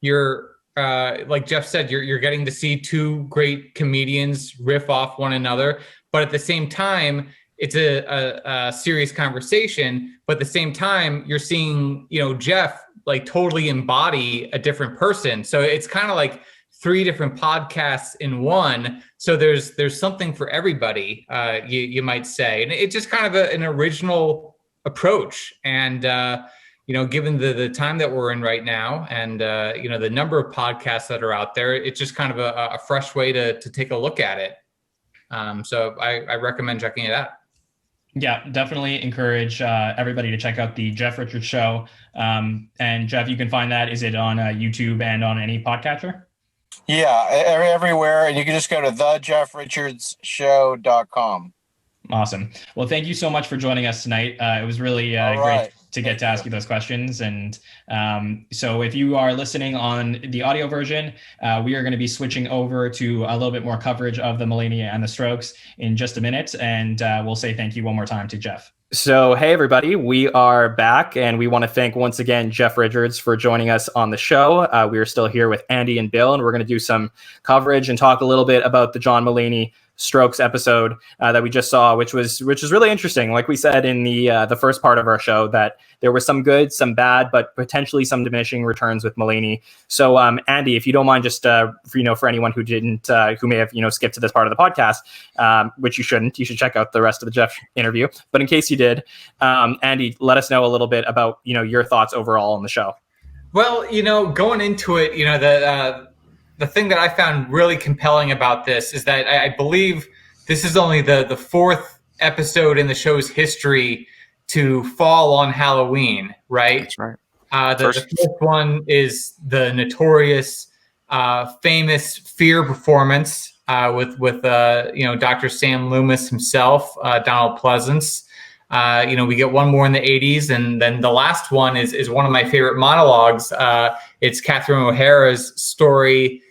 You're like Jeff said, you're getting to see two great comedians riff off one another, but at the same time, it's a serious conversation. But at the same time, you're seeing Jeff like totally embody a different person. So it's kind of like three different podcasts in one. So there's something for everybody, you might say. And it's just kind of an original approach. And, given the time that we're in right now and, the number of podcasts that are out there, it's just kind of a fresh way to take a look at it. So I recommend checking it out. Yeah, definitely encourage everybody to check out the Jeff Richards Show. And Jeff, you can find that. Is it on YouTube and on any podcatcher? Yeah, everywhere. And you can just go to thejeffrichardshow.com. Awesome. Well, thank you so much for joining us tonight. It was really great to get to ask you those questions. And so if you are listening on the audio version, we are going to be switching over to a little bit more coverage of the Mulaney and the Strokes in just a minute. And we'll say thank you one more time to Jeff. So, hey, everybody, we are back, and we want to thank once again Jeff Richards for joining us on the show. We are still here with Andy and Bill, and we're going to do some coverage and talk a little bit about the John Mulaney Strokes episode that we just saw, which was really interesting. Like we said in the first part of our show, that there was some good, some bad, but potentially some diminishing returns with Mulaney. So, Andy, if you don't mind, just for anyone who didn't, who may have skipped to this part of the podcast, which you shouldn't, you should check out the rest of the Jeff interview. But in case you did, Andy, let us know a little bit about your thoughts overall on the show. Well, going into it, the thing that I found really compelling about this is that I believe this is only the fourth episode in the show's history to fall on Halloween, right? That's right. The first one is the notorious, famous Fear performance with Dr. Sam Loomis himself, Donald Pleasance. We get one more in the 80s, and then the last one is one of my favorite monologues. It's Catherine O'Hara's story.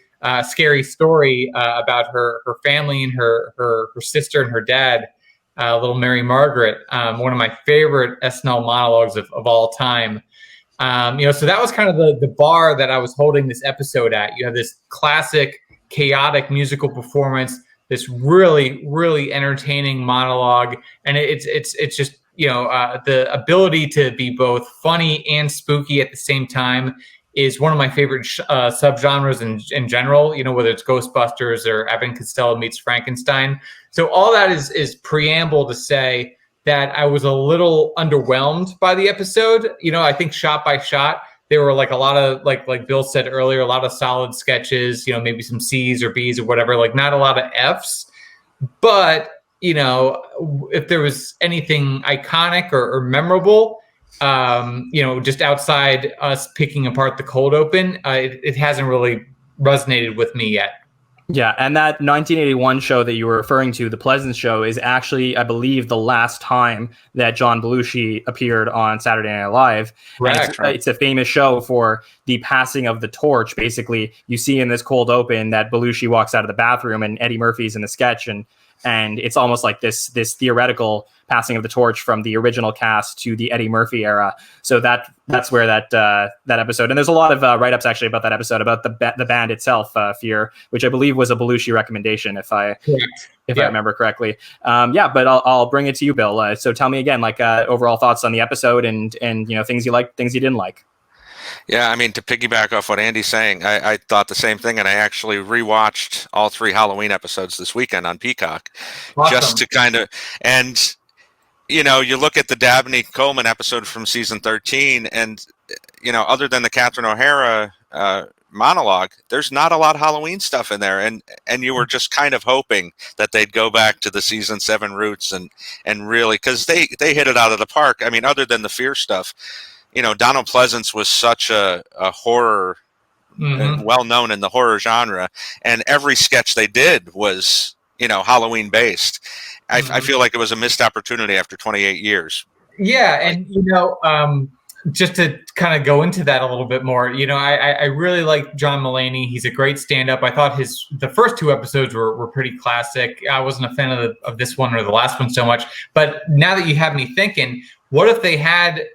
Scary story about her family and her sister and her dad, little Mary Margaret. One of my favorite SNL monologues of all time. So that was kind of the bar that I was holding this episode at. You have this classic, chaotic musical performance, this really, really entertaining monologue, and it's just the ability to be both funny and spooky at the same time is one of my favorite subgenres in general, whether it's Ghostbusters or Abbott and Costello meets Frankenstein. So all that is preamble to say that I was a little underwhelmed by the episode. I think shot by shot, there were like a lot of, like Bill said earlier, a lot of solid sketches, maybe some C's or B's or whatever, like not a lot of F's. But, if there was anything iconic or memorable, just outside us picking apart the cold open, it hasn't really resonated with me yet. Yeah, and that 1981 show that you were referring to, The Pleasance Show, is actually, I believe, the last time that John Belushi appeared on Saturday Night Live. Right. It's a famous show for the passing of the torch. Basically, you see in this cold open that Belushi walks out of the bathroom and Eddie Murphy's in the sketch, and it's almost like this theoretical passing of the torch from the original cast to the Eddie Murphy era. So that's where that episode, and there's a lot of write-ups actually about that episode, about the band itself, Fear, which I believe was a Belushi recommendation, if I remember correctly. But I'll bring it to you, Bill. So tell me again, overall thoughts on the episode and things you liked, things you didn't like. Yeah, I mean, to piggyback off what Andy's saying, I thought the same thing, and I actually rewatched all 3 Halloween episodes this weekend on Peacock. Awesome. Just to kind of, and you look at the Dabney Coleman episode from season 13, and other than the Catherine O'Hara monologue, there's not a lot of Halloween stuff in there, and you were just kind of hoping that they'd go back to the season 7 roots and really, because they hit it out of the park. I mean, other than the Fear stuff. Donald Pleasance was such a horror, well known in the horror genre, and every sketch they did was, Halloween based. I feel like it was a missed opportunity after 28 years. Yeah, and just to kind of go into that a little bit more, I really like John Mulaney. He's a great stand-up. I thought the first 2 episodes were pretty classic. I wasn't a fan of this one or the last one so much. But now that you have me thinking, what if they had,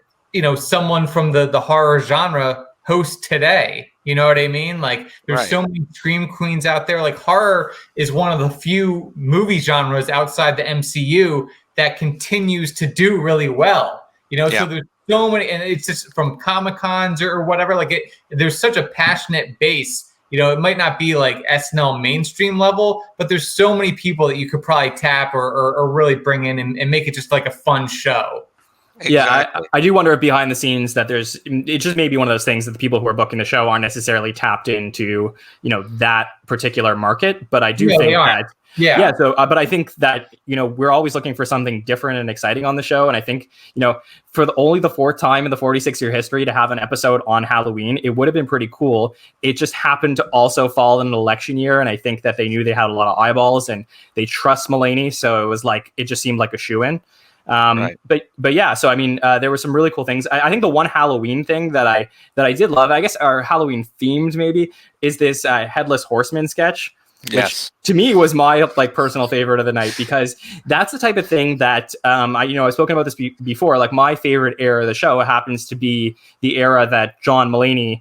someone from the horror genre host today? You know what I mean? Like, there's so many scream queens out there. Like, horror is one of the few movie genres outside the MCU that continues to do really well. So there's so many, and it's just from Comic-Cons or whatever. Like, there's such a passionate base. It might not be like SNL mainstream level, but there's so many people that you could probably tap or really bring in and make it just like a fun show. Exactly. Yeah, I do wonder if behind the scenes that it just may be one of those things that the people who are booking the show aren't necessarily tapped into, that particular market. But I do think that, So, but I think that, we're always looking for something different and exciting on the show. And I think, for only the 4th time in the 46-year history to have an episode on Halloween, it would have been pretty cool. It just happened to also fall in an election year. And I think that they knew they had a lot of eyeballs and they trust Mulaney. So it was like, it just seemed like a shoo-in. But yeah, so I mean, there were some really cool things. I think the one Halloween thing that I did love, I guess, our Halloween themed maybe, is this Headless Horseman sketch. Which to me was my personal favorite of the night, because that's the type of thing that I've spoken about this before. Like, my favorite era of the show happens to be the era that John Mulaney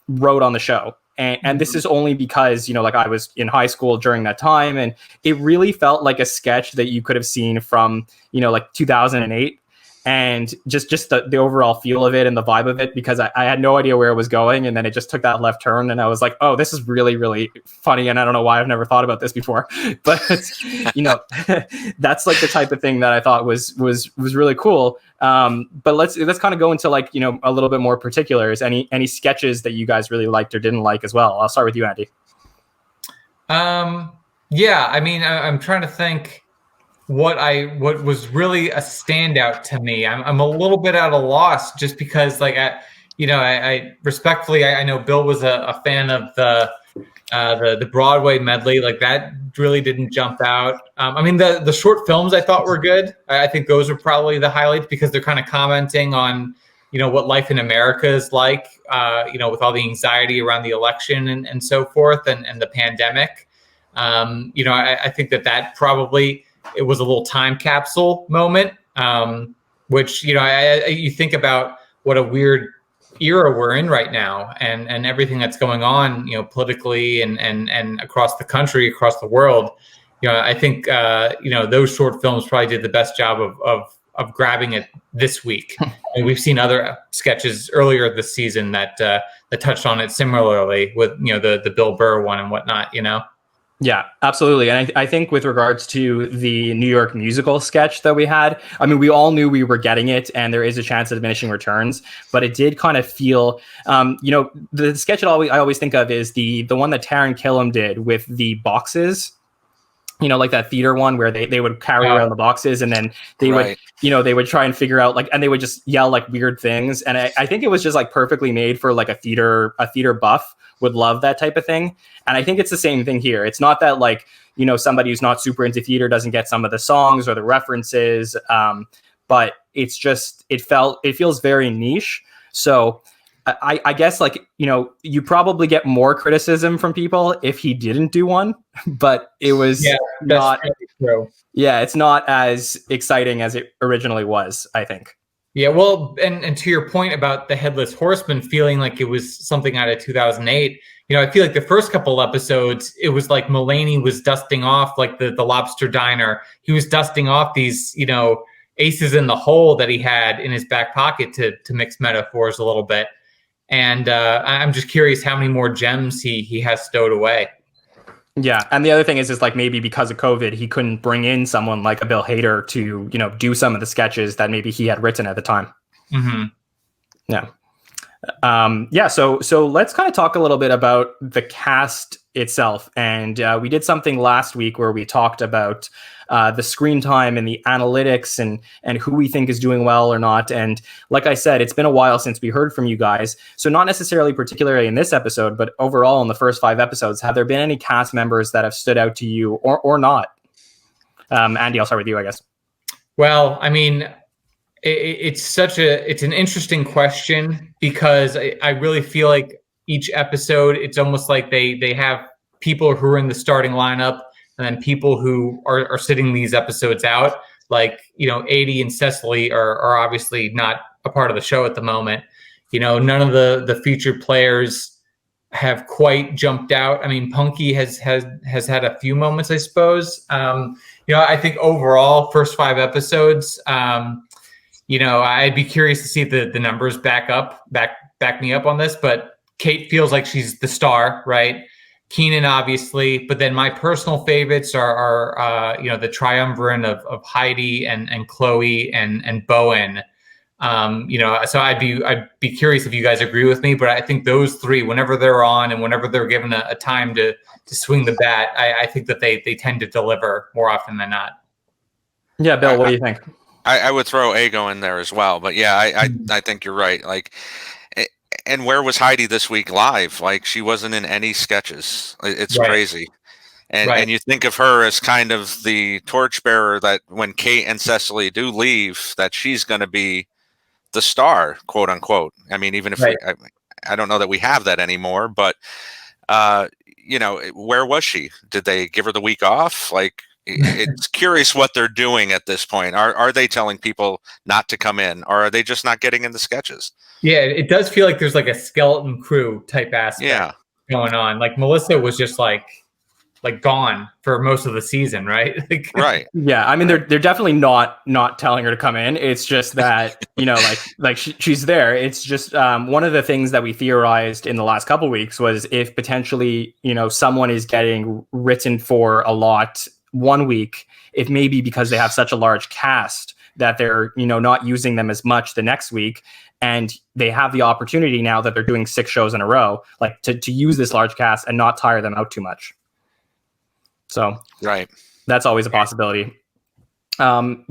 wrote on the show. And this is only because, I was in high school during that time, and it really felt like a sketch that you could have seen from, 2008. And just the overall feel of it and the vibe of it, because I had no idea where it was going. And then it just took that left turn, and I was like, oh, this is really, really funny. And I don't know why I've never thought about this before, but that's like the type of thing that I thought was really cool. But let's kind of go into a little bit more particulars. Any sketches that you guys really liked or didn't like as well? I'll start with you, Andy. Yeah, I mean, I'm trying to think what was really a standout to me. I'm a little bit at a loss, just because I respectfully, I know Bill was a fan of the Broadway medley. Like, that really didn't jump out. I mean, the short films I thought were good. I think those are probably the highlights, because they're kind of commenting on, what life in America is like, with all the anxiety around the election and so forth, and the pandemic. I think that probably, it was a little time capsule moment, which, you think about what a weird era we're in right now, and everything that's going on, politically and across the country, across the world. I think, those short films probably did the best job of grabbing it this week. And we've seen other sketches earlier this season that touched on it similarly, with, the Bill Burr one and whatnot, Yeah, absolutely. And I think with regards to the New York musical sketch that we had, I mean, we all knew we were getting it, and there is a chance of diminishing returns, but it did kind of feel, the sketch that I always think of is the one that Taran Killam did with the boxes, like that theater one where they would carry around the boxes, and then they would, they would try and figure out and they would just yell weird things. And I think it was just perfectly made for a theater buff would love that type of thing. And I think it's the same thing here. It's not that somebody who's not super into theater doesn't get some of the songs or the references. But it's just, it feels very niche. So I guess you probably get more criticism from people if he didn't do one, but it was not, it's not as exciting as it originally was, I think. Yeah, well, and to your point about the Headless Horseman feeling like it was something out of 2008, I feel like the first couple episodes, it was like Mulaney was dusting off the Lobster Diner. He was dusting off these, aces in the hole that he had in his back pocket, to mix metaphors a little bit. And I'm just curious how many more gems he has stowed away. Yeah, and the other thing is maybe because of COVID, he couldn't bring in someone like a Bill Hader to, do some of the sketches that maybe he had written at the time. Mm-hmm. Yeah. So let's kind of talk a little bit about the cast itself. And we did something last week where we talked about the screen time and the analytics and who we think is doing well or not. And like I said, it's been a while since we heard from you guys. So not necessarily particularly in this episode, but overall in the first 5 episodes, have there been any cast members that have stood out to you or not? Andy, I'll start with you, I guess. Well, I mean, it's an interesting question, because I really feel like each episode, it's almost like they have people who are in the starting lineup and then people who are sitting these episodes out. Like, Adi and Cecily are obviously not a part of the show at the moment. None of the featured players have quite jumped out. I mean, Punky has had a few moments, I suppose. I think overall, first 5 episodes, I'd be curious to see if the numbers back me up on this, but Kate feels like she's the star, right? Keenan, obviously, but then my personal favorites are the triumvirate of Heidi and Chloe and Bowen. So I'd be curious if you guys agree with me, but I think those 3, whenever they're on and whenever they're given a time to swing the bat, I think that they tend to deliver more often than not. Yeah, Bill, what do you think? I would throw Ego in there as well, but yeah, I think you're right. Like, and where was Heidi this week live? Like, she wasn't in any sketches. It's right. Crazy. And you think of her as kind of the torchbearer that when Kate and Cecily do leave, that she's going to be the star, quote unquote. I mean, even if I don't know that we have that anymore, but where was she? Did they give her the week off? Like, it's curious what they're doing at this point. Are they telling people not to come in, or are they just not getting in the sketches? Yeah, it does feel like there's like a skeleton crew type aspect going on. Like, Melissa was just like gone for most of the season, right? Right. Yeah, I mean, they're definitely not telling her to come in. It's just that she's there. It's just one of the things that we theorized in the last couple of weeks was if potentially someone is getting written for a lot one week, if maybe because they have such a large cast that they're not using them as much the next week, and they have the opportunity now that they're doing 6 shows in a row, like to use this large cast and not tire them out too much. So right, that's always a possibility. So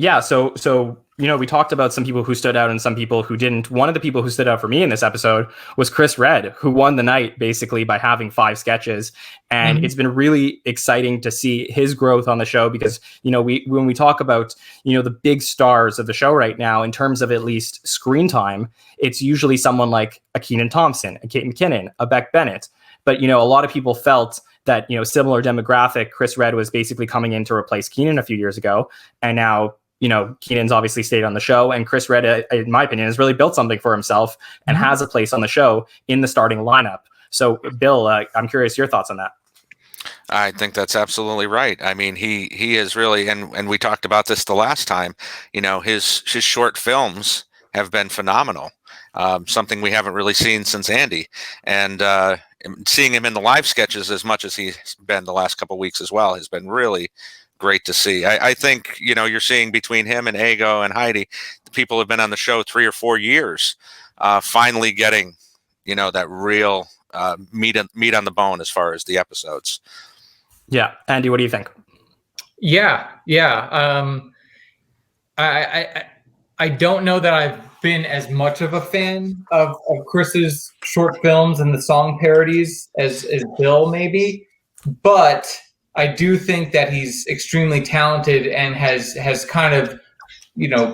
we talked about some people who stood out and some people who didn't. One of the people who stood out for me in this episode was Chris Redd, who won the night basically by having 5 sketches. And it's been really exciting to see his growth on the show, because, when we talk about, the big stars of the show right now, in terms of at least screen time, it's usually someone like a Kenan Thompson, a Kate McKinnon, a Beck Bennett. But, a lot of people felt that, similar demographic, Chris Redd was basically coming in to replace Kenan a few years ago. And now, Kenan's obviously stayed on the show, and Chris Redd, in my opinion, has really built something for himself and has a place on the show in the starting lineup. So, Bill, I'm curious your thoughts on that. I think that's absolutely right. I mean, he is really, and we talked about this the last time, his short films have been phenomenal. Something we haven't really seen since Andy, and seeing him in the live sketches as much as he's been the last couple of weeks as well has been really great to see. I think, you're seeing between him and Ego and Heidi, the people have been on the show 3 or 4 years, finally getting, that real meat on the bone as far as the episodes. Yeah. Andy, what do you think? Yeah. I don't know that I've been as much of a fan of Chris's short films and the song parodies as Bill maybe, but I do think that he's extremely talented and has kind of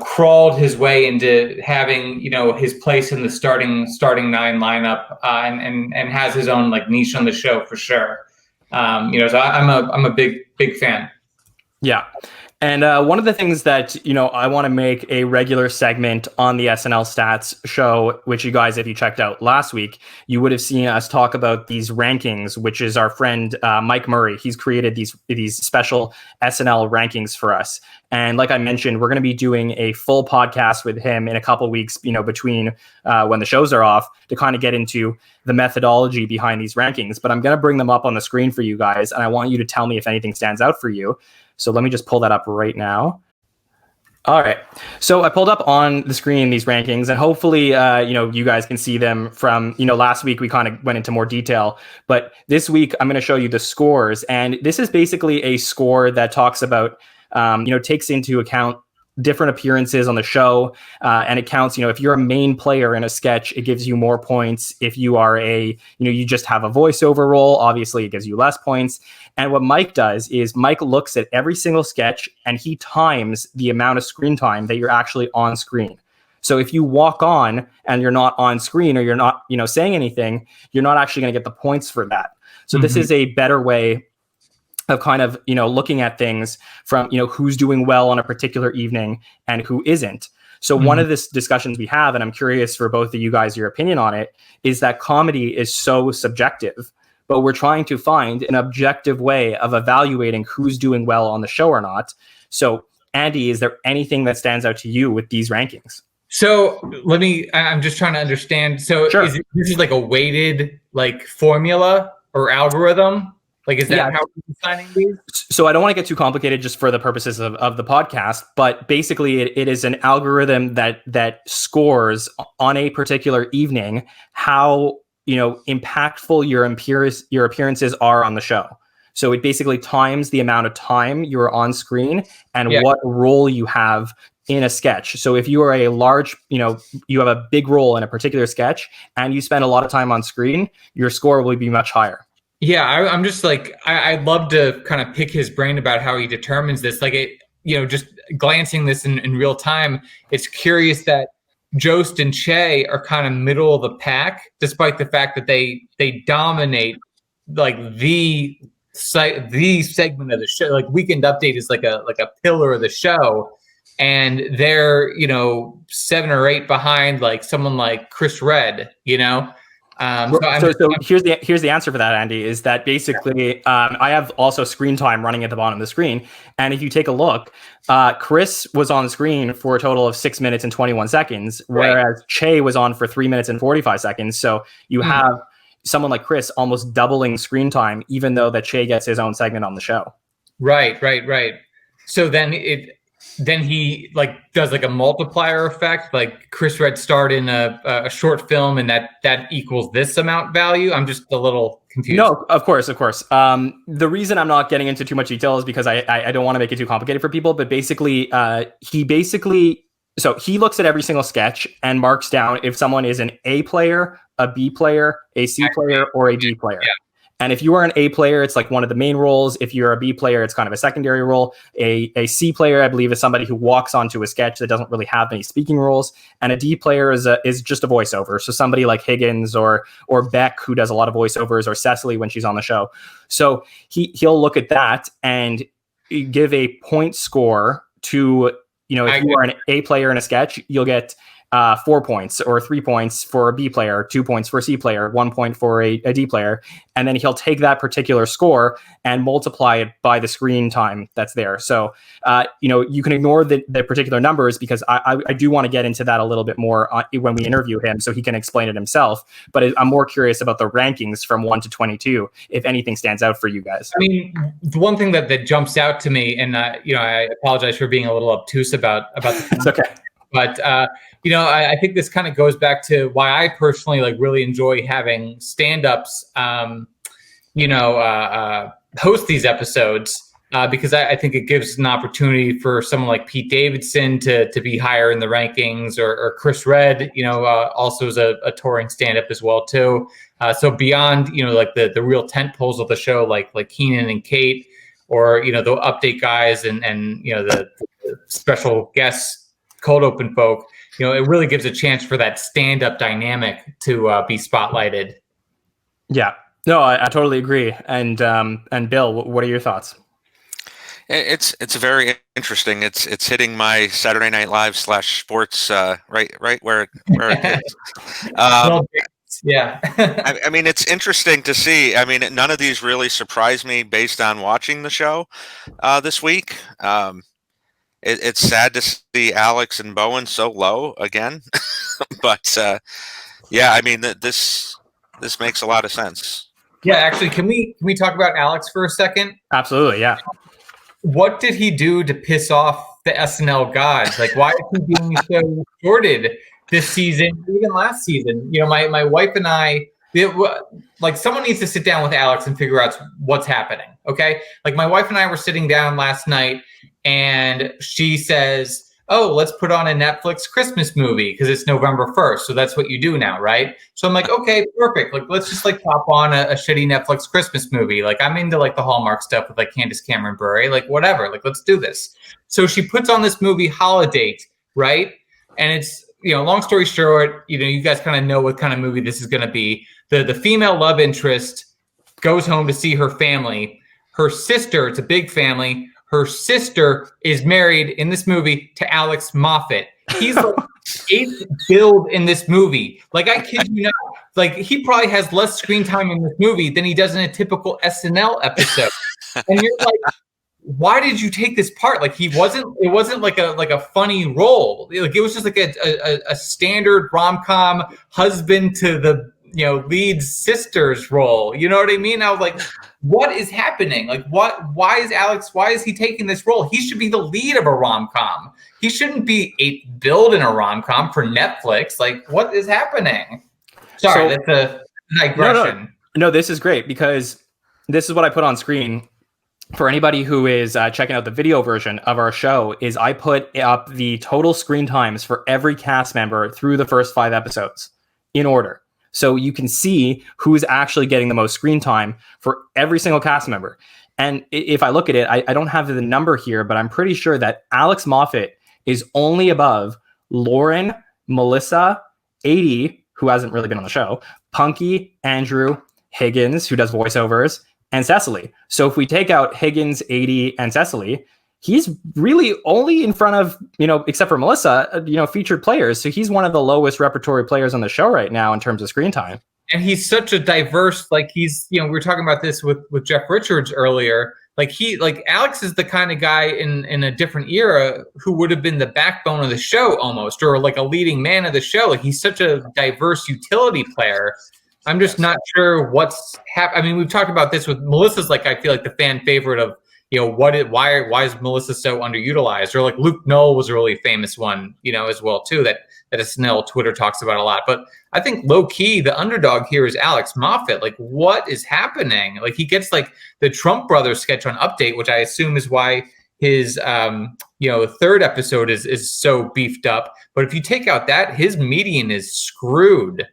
crawled his way into having his place in the starting 9 lineup, and has his own like niche on the show for sure. So I'm a big fan. Yeah. And one of the things that, I want to make a regular segment on the SNL Stats show, which you guys, if you checked out last week, you would have seen us talk about these rankings, which is our friend Mike Murray. He's created these special SNL rankings for us. And like I mentioned, we're going to be doing a full podcast with him in a couple of weeks, between when the shows are off, to kind of get into the methodology behind these rankings. But I'm going to bring them up on the screen for you guys, and I want you to tell me if anything stands out for you. So let me just pull that up right now. All right. So I pulled up on the screen these rankings, and hopefully, you guys can see them from, last week we kind of went into more detail, but this week I'm going to show you the scores. And this is basically a score that talks about, takes into account different appearances on the show, and it counts. If you're a main player in a sketch, it gives you more points. If you are you just have a voiceover role, obviously it gives you less points. And what Mike does is Mike looks at every single sketch and he times the amount of screen time that you're actually on screen. So if you walk on and you're not on screen, or you're not, saying anything, you're not actually going to get the points for that. So this is a better way of kind of, looking at things from, who's doing well on a particular evening and who isn't. So one of the discussions we have, and I'm curious for both of you guys, your opinion on it, is that comedy is so subjective, but we're trying to find an objective way of evaluating who's doing well on the show or not. So Andy, is there anything that stands out to you with these rankings? So I'm just trying to understand. So Sure. This is like a weighted formula or algorithm? Is that how we're designing these? So I don't want to get too complicated just for the purposes of the podcast, but basically it is an algorithm that scores on a particular evening how, impactful your appearances are on the show. So it basically times the amount of time you're on screen and what role you have in a sketch. So if you are a large, you have a big role in a particular sketch and you spend a lot of time on screen, your score will be much higher. Yeah, I'm just I'd love to kind of pick his brain about how he determines this. Just glancing this in real time, it's curious that Jost and Che are kind of middle of the pack, despite the fact that they dominate the segment of the show. Weekend Update is like a pillar of the show, and they're 7 or 8 behind someone like Chris Redd. So here's the answer for that, Andy, is that basically I have also screen time running at the bottom of the screen. And if you take a look, Chris was on the screen for a total of 6 minutes and 21 seconds, whereas Che was on for 3 minutes and 45 seconds. So you have someone like Chris almost doubling screen time, even though that Che gets his own segment on the show. Right. So then he does a multiplier effect, Chris Redd starred in a short film and that equals this amount value. I'm just a little confused. No, of course. The reason I'm not getting into too much detail is because I don't want to make it too complicated for people, but basically he looks at every single sketch and marks down if someone is an A player, a B player, a C player, or a D player. Yeah. And if you are an A player, it's one of the main roles. If you're a B player, it's kind of a secondary role. A C player, I believe, is somebody who walks onto a sketch that doesn't really have any speaking roles. And a D player is just a voiceover. So somebody like Higgins or Beck, who does a lot of voiceovers, or Cecily when she's on the show. So he'll look at that and give a point score to, if you are an A player in a sketch, you'll get 4 points or 3 points for a B player, 2 points for a C player, 1 point for a D player. And then he'll take that particular score and multiply it by the screen time that's there. So, you can ignore the particular numbers because I do want to get into that a little bit more when we interview him so he can explain it himself. But I'm more curious about the rankings from 1 to 22, if anything stands out for you guys. I mean, the one thing that jumps out to me, and, I apologize for being a little obtuse about the It's okay. But, I think this kind of goes back to why I personally really enjoy having stand-ups, host these episodes, because I think it gives an opportunity for someone like Pete Davidson to be higher in the rankings, or Chris Redd, also is a touring stand-up as well too. So beyond, the real tent poles of the show, like Keenan and Kate, or, the update guys and the special guests, cold open folk, it really gives a chance for that stand-up dynamic to be spotlighted. Yeah, no, I totally agree. And Bill, what are your thoughts? It's very interesting. It's hitting my Saturday Night Live / sports right where it is. Yeah. I mean, it's interesting to see. I mean, none of these really surprised me based on watching the show this week. It's sad to see Alex and Bowen so low again, but I mean this makes a lot of sense. Yeah, actually, can we talk about Alex for a second? Absolutely, yeah. What did he do to piss off the SNL gods? Why is he being so shorted this season, even last season? My wife and I, someone needs to sit down with Alex and figure out what's happening. Okay, my wife and I were sitting down last night. And she says, oh, let's put on a Netflix Christmas movie because it's November 1st. So that's what you do now, right? So I'm like, okay, perfect. Like, let's just like pop on a shitty Netflix Christmas movie. Like, I'm into like the Hallmark stuff with like Candace Cameron Bure, like whatever. Like, let's do this. So she puts on this movie Holiday, right? And it's, long story short, you guys kind of know what kind of movie this is going to be. The female love interest goes home to see her family. Her sister, it's a big family. Her sister is married in this movie to Alex Moffat. He's like eighth build in this movie. Like, I kid you not. Like, he probably has less screen time in this movie than he does in a typical SNL episode. And you're like, why did you take this part? Like, it wasn't like a funny role. Like, it was just like a standard rom-com husband to the lead sister's role. You know what I mean? I was like, what is happening? Like, why is he taking this role? He should be the lead of a rom-com. He shouldn't be eighth build in a rom-com for Netflix. Like, what is happening? Sorry, that's a digression. No, this is great because this is what I put on screen for anybody who is checking out the video version of our show. Is I put up the total screen times for every cast member through the first 5 episodes in order. So you can see who's actually getting the most screen time for every single cast member. And if I look at it, I don't have the number here, but I'm pretty sure that Alex Moffat is only above Lauren, Melissa, Adie, who hasn't really been on the show, Punky, Andrew, Higgins, who does voiceovers, and Cecily. So if we take out Higgins, Adie, and Cecily, he's really only in front of, except for Melissa, featured players. So he's one of the lowest repertory players on the show right now in terms of screen time. And he's such a diverse, like he's, we were talking about this with Jeff Richards earlier. Like Alex is the kind of guy in a different era who would have been the backbone of the show almost, or like a leading man of the show. Like, he's such a diverse utility player. I'm just not sure what's happening. I mean, we've talked about this with Melissa's, like, I feel like the fan favorite of, why is Melissa so underutilized? Or like Luke Knoll was a really famous one, as well too, that SNL Twitter talks about a lot. But I think low key, the underdog here is Alex Moffat. Like, what is happening? Like, he gets like the Trump Brothers sketch on Update, which I assume is why his third episode is so beefed up. But if you take out that, his median is screwed.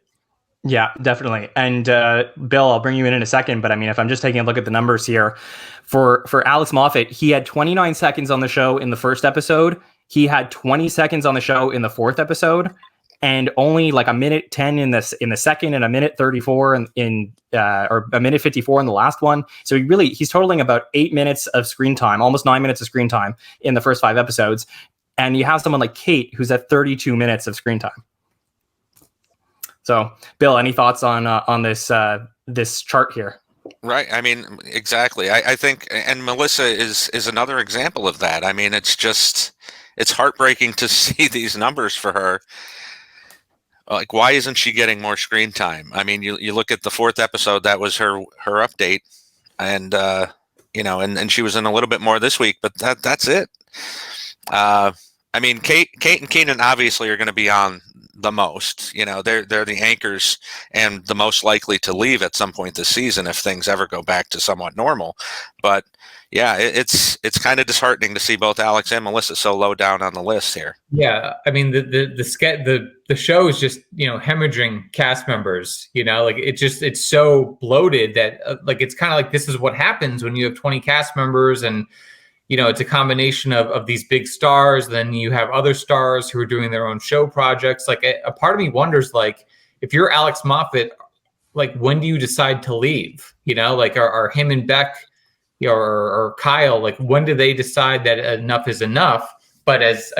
Yeah, definitely. And Bill, I'll bring you in a second. But I mean, if I'm just taking a look at the numbers here, for Alex Moffat, he had 29 seconds on the show in the first episode. He had 20 seconds on the show in the fourth episode, and only like a minute 10 in the second, and a minute 34 or a minute 54 in the last one. So he's totaling about 8 minutes of screen time, almost 9 minutes of screen time in the first 5 episodes. And you have someone like Kate who's at 32 minutes of screen time. So, Bill, any thoughts on this chart here? Right. I mean, exactly. I think, and Melissa is another example of that. I mean, it's heartbreaking to see these numbers for her. Like, why isn't she getting more screen time? I mean, you look at the fourth episode, that was her update, and and she was in a little bit more this week, but that's it. I mean, Kate and Keenan obviously are going to be on the most. They're the anchors and the most likely to leave at some point this season if things ever go back to somewhat normal. But yeah, it's kind of disheartening to see both Alex and Melissa so low down on the list here. Yeah, I mean the show is just hemorrhaging cast members. Like, it's so bloated that like it's kind of like this is what happens when you have 20 cast members, and it's a combination of these big stars. Then you have other stars who are doing their own show projects. Like, a part of me wonders, like, if you're Alex Moffat, like, when do you decide to leave? Like, are him and Beck, or Kyle, like, when do they decide that enough is enough? But as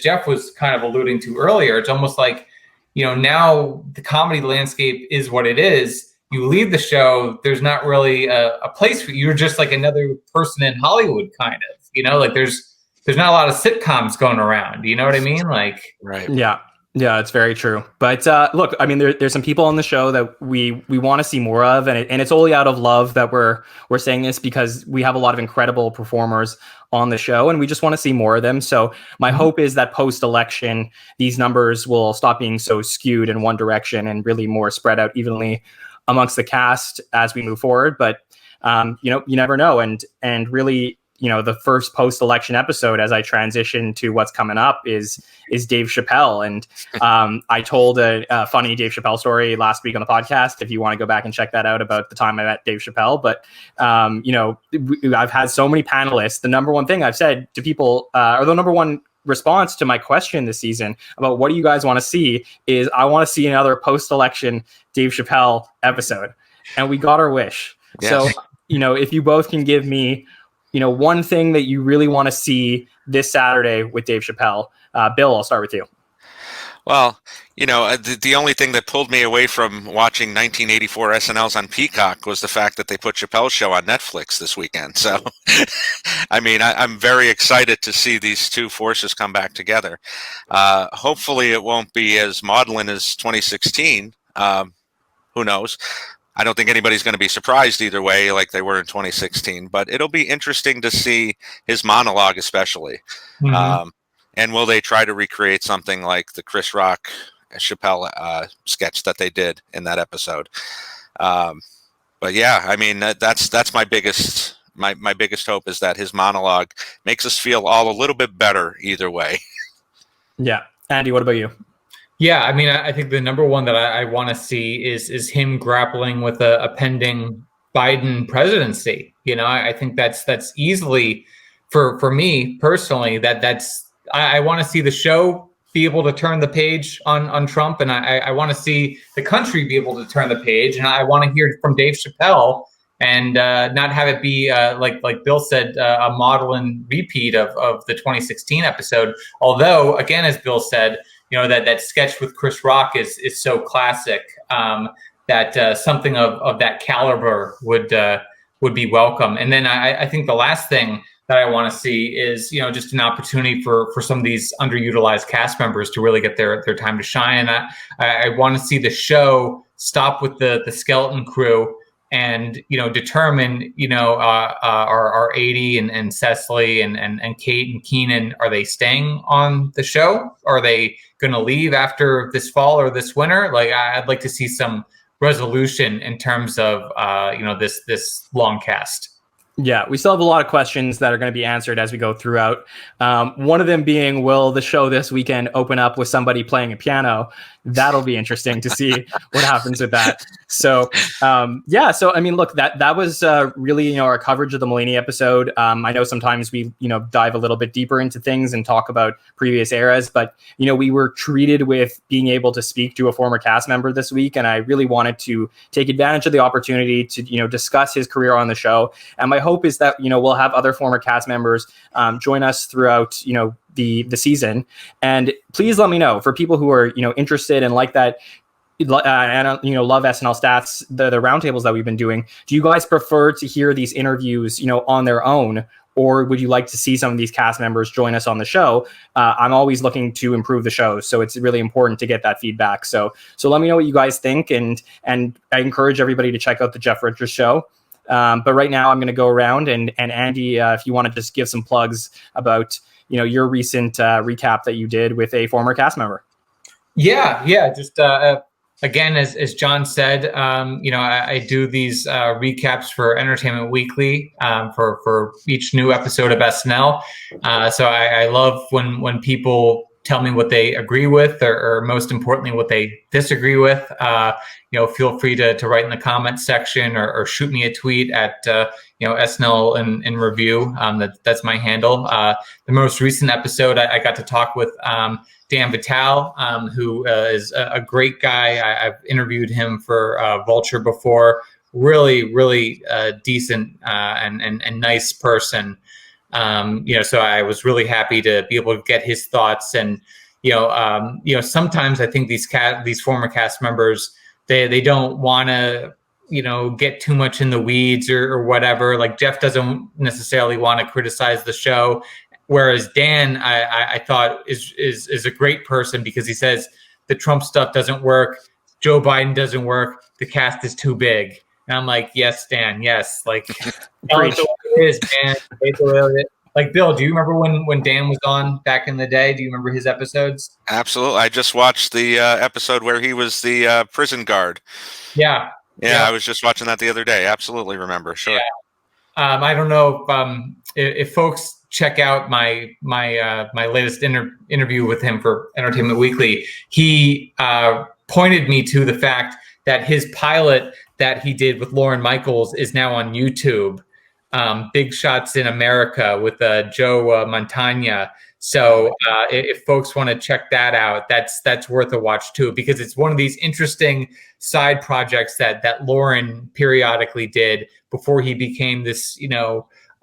Jeff was kind of alluding to earlier, it's almost like, now the comedy landscape is what it is. You leave the show, there's not really a place for you. You're just like another person in Hollywood, kind of. Like, there's not a lot of sitcoms going around. You know what I mean? Like, right. Yeah, it's very true. But look, I mean, there's some people on the show that we want to see more of, and it's only out of love that we're saying this, because we have a lot of incredible performers on the show, and we just want to see more of them. So my hope is that post-election, these numbers will stop being so skewed in one direction and really more spread out evenly amongst the cast as we move forward. But you never know, and really, the first post-election episode as I transition to what's coming up is Dave Chappelle. And I told a funny Dave Chappelle story last week on the podcast, if you want to go back and check that out, about the time I met Dave Chappelle. But, I've had so many panelists. The number one thing I've said to people, or the number one response to my question this season about what do you guys want to see, is I want to see another post-election Dave Chappelle episode. And we got our wish. Yes. So, if you both can give me, one thing that you really want to see this Saturday with Dave Chappelle. Bill, I'll start with you. Well, the only thing that pulled me away from watching 1984 SNLs on Peacock was the fact that they put Chappelle's show on Netflix this weekend. So, I mean, I'm very excited to see these two forces come back together. Hopefully it won't be as maudlin as 2016. Who knows? I don't think anybody's going to be surprised either way, like they were in 2016. But it'll be interesting to see his monologue, especially. Mm-hmm. And will they try to recreate something like the Chris Rock Chappelle sketch that they did in that episode? But yeah, I mean, that's my biggest hope, is that his monologue makes us feel all a little bit better either way. Yeah. Andy, what about you? Yeah, I mean, I think the number one that I want to see is him grappling with a pending Biden presidency. I think that's easily, for me personally, I want to see the show be able to turn the page on Trump, and I want to see the country be able to turn the page, and I want to hear from Dave Chappelle and not have it be like Bill said, a maudlin repeat of the 2016 episode. Although, again, as Bill said, that sketch with Chris Rock is so classic that something of that caliber would be welcome. And then I think the last thing that I want to see is, just an opportunity for some of these underutilized cast members to really get their time to shine. And I want to see the show stop with the skeleton crew and, determine, our 80 and Cecily and Kate and Keenan, are they staying on the show? Are they going to leave after this fall or this winter? Like, I'd like to see some resolution in terms of, this long cast. Yeah, we still have a lot of questions that are going to be answered as we go throughout. One of them being, will the show this weekend open up with somebody playing a piano? That'll be interesting to see what happens with that. So, so I mean, look, that was really, our coverage of the Mulaney episode. I know sometimes we, dive a little bit deeper into things and talk about previous eras, but, we were treated with being able to speak to a former cast member this week. And I really wanted to take advantage of the opportunity to, discuss his career on the show. And my hope is that, we'll have other former cast members join us throughout, the season. And please let me know, for people who are, interested and like that, and love SNL Stats, the roundtables that we've been doing. Do you guys prefer to hear these interviews, on their own, or would you like to see some of these cast members join us on the show? I'm always looking to improve the show, so it's really important to get that feedback. So let me know what you guys think, and I encourage everybody to check out the Jeff Richards show. But right now I'm going to go around and Andy, if you want to just give some plugs about, your recent recap that you did with a former cast member. Yeah. Just again, as John said, I do these recaps for Entertainment Weekly for each new episode of SNL. So I love when people tell me what they agree with, or most importantly, what they disagree with. Feel free to write in the comments section or shoot me a tweet at SNL in review. That's my handle. The most recent episode, I got to talk with Dan Vitale, who is a great guy. I've interviewed him for Vulture before. Really, really decent and nice person. So I was really happy to be able to get his thoughts. And sometimes I think these former cast members, they don't want to get too much in the weeds or whatever. Like, Jeff doesn't necessarily want to criticize the show, whereas Dan, I thought is a great person, because he says the Trump stuff doesn't work, Joe Biden doesn't work, the cast is too big. And I'm like, yes, Dan, yes. Like, tell it the way it is, Dan. Like, Bill, do you remember when Dan was on back in the day? Do you remember his episodes? Absolutely. I just watched the episode where he was the prison guard. Yeah. I was just watching that the other day. Absolutely remember. Sure. I don't know if folks check out my latest interview with him for Entertainment Weekly. He pointed me to the fact that his pilot that he did with Lorne Michaels is now on YouTube. Big Shots in America with Joe Montagna. So if folks want to check that out, that's worth a watch too, because it's one of these interesting side projects that Lauren periodically did before he became this,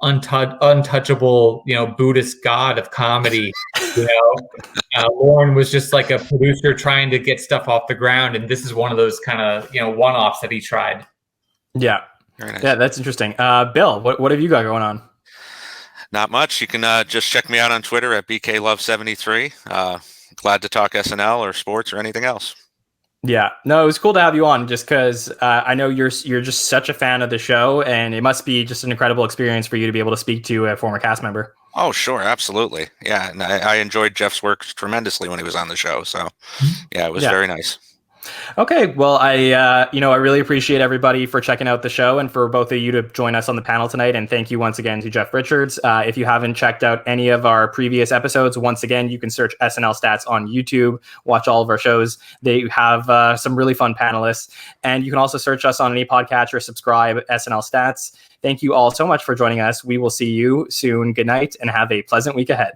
untouchable, Buddhist god of comedy. Lauren was just like a producer trying to get stuff off the ground, and this is one of those kind of one-offs that he tried. Yeah, Very nice. yeah, that's interesting. Bill, what have you got going on? Not much. You can just check me out on Twitter at BKLove73. Glad to talk SNL or sports or anything else. Yeah, no, it was cool to have you on just because I know you're just such a fan of the show, and it must be just an incredible experience for you to be able to speak to a former cast member. Oh, sure. Absolutely. Yeah. And I enjoyed Jeff's work tremendously when he was on the show. So yeah, it was very nice. Okay, well, I really appreciate everybody for checking out the show and for both of you to join us on the panel tonight. And thank you once again to Jeff Richards. If you haven't checked out any of our previous episodes, once again, you can search SNL Stats on YouTube, watch all of our shows. They have some really fun panelists. And you can also search us on any podcatcher, subscribe, SNL Stats. Thank you all so much for joining us. We will see you soon. Good night and have a pleasant week ahead.